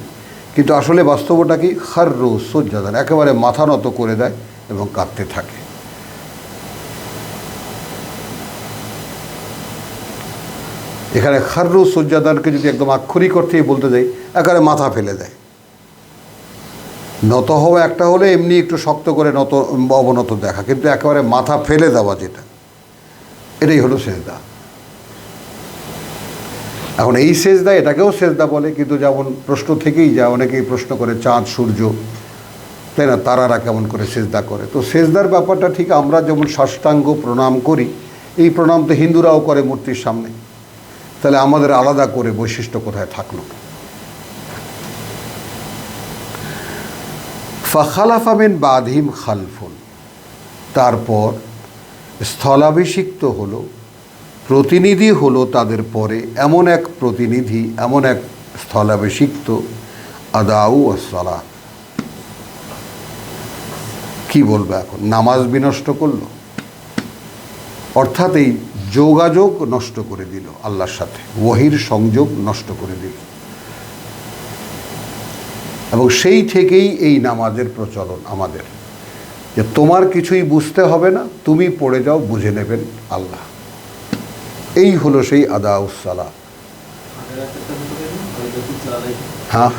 কিন্তু আসলে বাস্তবটা কি? খাররু সুজ্জাদান, একেবারে মাথা নত করে দেয় এবং কাঁদতে থাকে। এখানে খাররু সুজ্জাদানকে যদি একদম আক্ষরিক অর্থেই বলতে যাই, একেবারে মাথা ফেলে দেয়। নত হওয়া একটা হলে এমনি একটু শক্ত করে নত অবনত দেখা, কিন্তু একেবারে মাথা ফেলে দেওয়া যেটা, এটাই হলো সেজদা। এখন এই সেজদা, এটাকেও সেজদা বলে, কিন্তু যেমন প্রশ্ন থেকেই যায়, অনেকেই প্রশ্ন করে চাঁদ সূর্য, তাই না, তারারা কেমন করে সেজদা করে। তো সেজদার ব্যাপারটা ঠিক আমরা যেমন সাষ্টাঙ্গ প্রণাম করি, এই প্রণাম তো হিন্দুরাও করে মূর্তির সামনে, তাহলে আমাদের আলাদা করে বৈশিষ্ট্য কোথায় থাকলো? ফাখালাফা মিন বাদহিম খালফুন, তারপর স্থলাভিষিক্ত হলো, প্রতিনিধি হলো তাদের পরে এমন এক প্রতিনিধি, এমন এক স্থলাভিষিক্ত, আদাউ আসসালাত, কি বলবো এখন, নামাজ বিনষ্ট করলো, অর্থাৎ এই যোগাযোগ নষ্ট করে দিল আল্লাহর সাথে, ওহির সংযোগ নষ্ট করে দিল। এবং সেই থেকেই এই নামাজের প্রচলন আমাদের, যে তোমার কিছুই বুঝতে হবে না, তুমি পড়ে যাও, বুঝে নেবেন আল্লাহ। এই হলো সেই আদাউসসালাত। হ্যাঁ,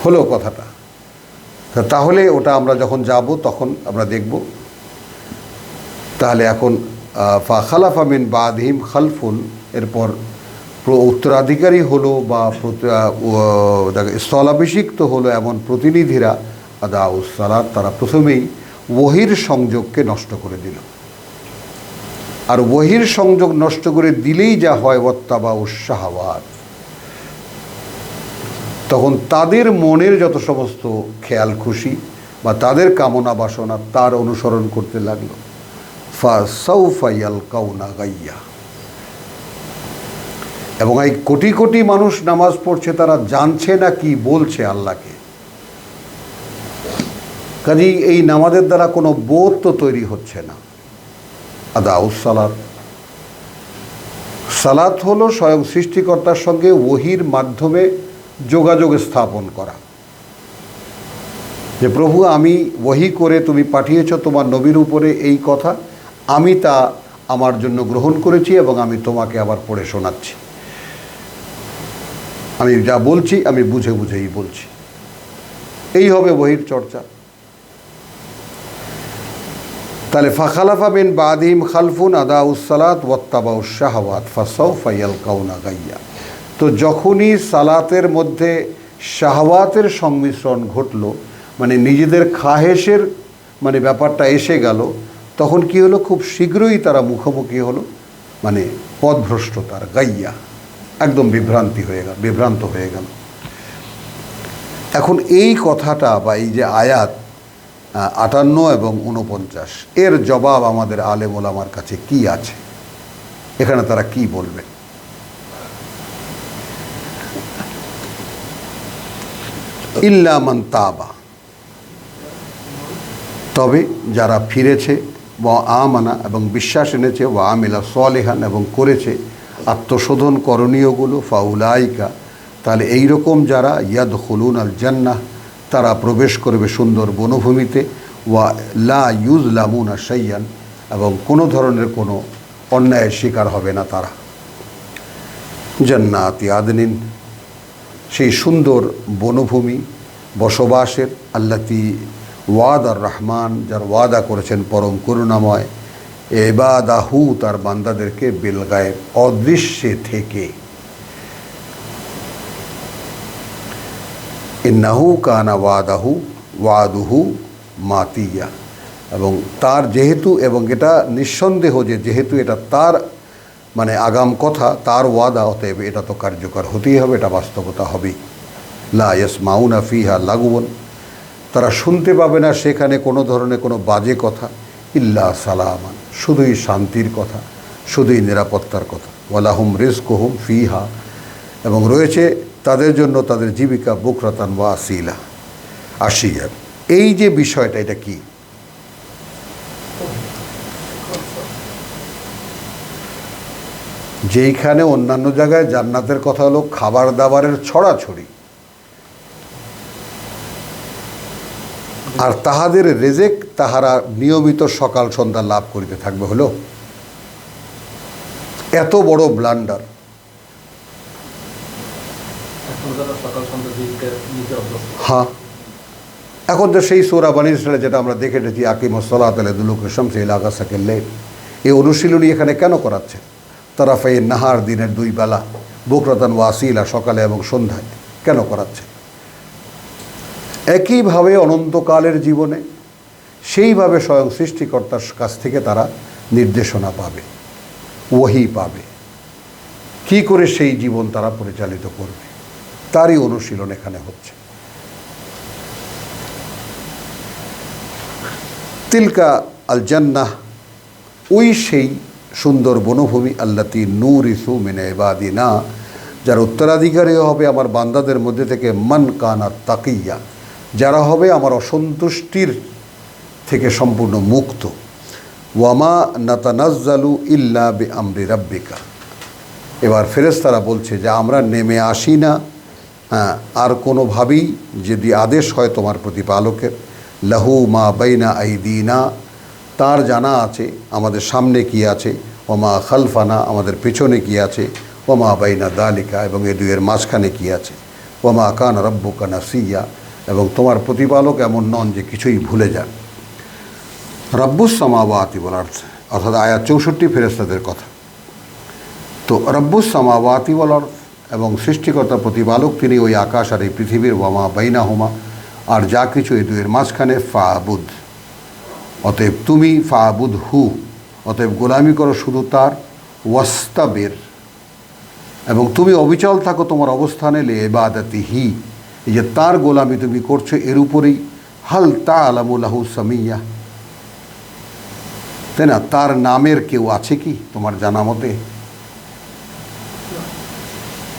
হলো কথাটা। তাহলে ওটা আমরা যখন যাব তখন আমরা দেখব। তাহলে এখন ফাখালাফা মিন বাদহিম খালফুন, এরপর উত্তরাধিকারী হলো বা স্থলাভিষিক্ত হলো এমন প্রতিনিধিরা, আদাউসসালাত, তারা প্রথমেই ওহির সংযোগকে নষ্ট করে দিল। আর ওহির সংযোগ নষ্ট করে দিলেই যা হয়, ওয়াত্তাবাউশ শাহাওয়াত, তখন তাদের মনের যত সমস্ত খেয়াল খুশি বা তাদের কামনা বাসনা তার অনুসরণ করতে লাগলো। ফাসাউফা ইয়ালকাউনা গাইয়া, এবং এই কোটি কোটি মানুষ নামাজ পড়ছে, তারা জানছে না কি বলছে আল্লাহকে। কাজেই এই নামাজের দ্বারা কোনো বোধ তো তৈরি হচ্ছে না। আদাউসসালাত, সালাত হলো স্বয়ং সৃষ্টিকর্তার সঙ্গে ওহির মাধ্যমে যোগাযোগ স্থাপন করা, যে প্রভু আমি ওহি করে তুমি পাঠিয়েছ তোমার নবীর উপরে এই কথা, আমি তা আমার জন্য গ্রহণ করেছি এবং আমি তোমাকে আবার পড়ে শোনাচ্ছি, আমি যা বলছি আমি বুঝে বুঝেই বলছি। এই হবে ওহির চর্চা। তাহলে ফাখালাফা মিন বাদিহিম খালফুন আদাউসসালাত ওয়াত্তাবাউশ শাহাওয়াত ফাসাউফা ইয়ালকাউনা গাইয়া। তো যখনই সালাতের মধ্যে শাহওয়াতের সংমিশ্রণ ঘটলো, মানে নিজেদের খাহেশের মানে ব্যাপারটা এসে গেল, তখন কি হলো, খুব শীঘ্রই তারা মুখোমুখি হলো মানে পথভ্রষ্টতার, গাইয়া, একদম বিভ্রান্ত হয়ে গেল। এখন এই কথাটা বা এই যে আয়াত 58 এবং 49, এর জবাব আমাদের আলেম ওলামার কাছে কি আছে, এখানে তারা কি বলবে? ইল্লা মান তাবা, তবে যারা ফিরেছে, ওয়া আমানা, এবং বিশ্বাস এনেছে, ওয়া আমিলা সালিহান, এবং করেছে আত্মশোধন করণীয়গুলো, ফাউলাইকা, তাহলে এইরকম যারা ইয়াদখুলুন আল জান্নাহ, তারা প্রবেশ করবে সুন্দর বনভূমিতে, ওয়া লা ইউজলামুনা শাইয়ান, এবং কোনো ধরনের কোনো অন্যায়ের শিকার হবে না তারা। জান্নাতি আদনিন, সেই সুন্দর বনভূমি বসবাসের, আল্লাতি ওয়াদার রহমান, যার ওয়াদা করেছেন পরম করুণাময়, ইবাদাহু, তার বান্দাদেরকে, বিলগায়েব, অদৃশ্যে থেকে, ইন্নাহু কানা ওয়াদুহু মাতিয়া, এবং তার যেহেতু, এবং এটা নিঃসন্দেহ যে যেহেতু এটা তার মানে আগাম কথা, তার ওয়াদা, অতএব এটা তো কার্যকর হতেই হবে, এটা বাস্তবতা হবেই। লা ইয়াসমাউনা ফিহা লাগুন, তারা শুনতে পাবে না সেখানে কোনো ধরনের কোনো বাজে কথা, ইল্লা সালামান, শুধুই শান্তির কথা, শুধুই নিরাপত্তার কথা। ওয়ালাহুম রিজকুহুম ফিহা, এবং রয়েছে তাদের জন্য তাদের জীবিকা বুকরাতান ওয়া আসিলা, আশিয়া। এই যে বিষয়টা, এটা কি? যেইখানে অন্যান্য জায়গায় জান্নাতের কথা হলো খাবার দাবারের ছড়াছড়ি, আর তাহাদের রেজেক তাহারা নিয়মিত সকাল সন্ধ্যা লাভ করিতে থাকবে, হলো এত বড় ব্লান্ডার। হ্যাঁ, এখন তো সেই সূরা বনী ইসরাঈল যেটা আমরা দেখে এসেছি, আকিমুস সালাতা লিদুলুকি শামসি ইলা গাসাকিল লাইল, এই অনুশীলনী এখানে কেন করাচ্ছে? তারাফায়ে নাহার, দিনের দুই বেলা, বুকরাতান ওয়া আসিলা, সকালে এবং সন্ধ্যায় কেন করাচ্ছে? একইভাবে অনন্তকালের জীবনে সেইভাবে স্বয়ং সৃষ্টিকর্তার কাছ থেকে তারা নির্দেশনা পাবে, ওহী পাবে, কি করে সেই জীবন তারা পরিচালিত করবে, তারই অনুশীলন এখানে হচ্ছে। তিলকা আল জান্নাহ, ওই সেই সুন্দর বনভূমি, আল্লাতী নূরিসু মিন ইবাদিনা, যার উত্তরাধিকারী হবে আমার বান্দাদের মধ্যে থেকে, মান কানা তাকিয়া, যারা হবে আমার অসন্তুষ্টির থেকে সম্পূর্ণ মুক্ত। ওয়ামা নাতানাজ্জালু ইল্লা বিআমরি রাব্বিকা, এবার ফেরেশতারা বলছে যে আমরা নেমে আসি না আর কোনোভাবেই, যদি আদেশ হয় তোমার প্রতিপালকের, লাহু মা বাইনা আইদিনা, তার জানা আছে আমাদের সামনে কি আছে, ওমা খালফানা, আমাদের পেছনে কি আছে, ওমা বাইনা দালিকা, এবং এ দুয়ের মাঝখানে কি আছে, ওমা কান রাব্বুকা নাসিয়া, এবং তোমার প্রতিপালক এমন নন যে কিছুই ভুলে যান। রব্বুস সামাওয়াতি ওয়াল আরদ, অর্থাৎ আয়াত 64 ফেরেশতাদের কথা। তো রব্বুস সামাওয়াতি ওয়াল আরদ, এবং সৃষ্টিকর্তা প্রতিপালক তিনি ওই আকাশ আর এই পৃথিবীর, ওয়ামা বাইনাহুমা, আর যা কিছু এই দুয়ের মাঝখানে, ফাবুদ, অতএব তুমি, ফাবুদ হু, অতএব গোলামি করো শুধু তার, ওয়াস্তাবির, এবং তুমি অবিচল থাকো তোমার অবস্থানে, লে ইবাদাতিহি, এই যে তার গোলামি তুমি করছো এর উপরেই, হাল তা'লামু লাহু সামিয়া, তাই না? তার নামের কেউ আছে কি তোমার জানা মতে?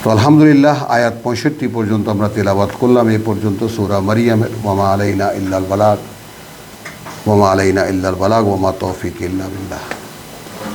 তো আলহামদুলিল্লাহ, আয়াত 65 পর্যন্ত আমরা তেলাওয়াত করলাম। এ পর্যন্ত সূরা মারিয়ামের ওয়ামা আলাইনা ইল্লাল বালাগ, ওয়ামা আলাইনা ইল্লাল বালাগ, ওয়ামা তৌফিক ইল্লা বিল্লাহ।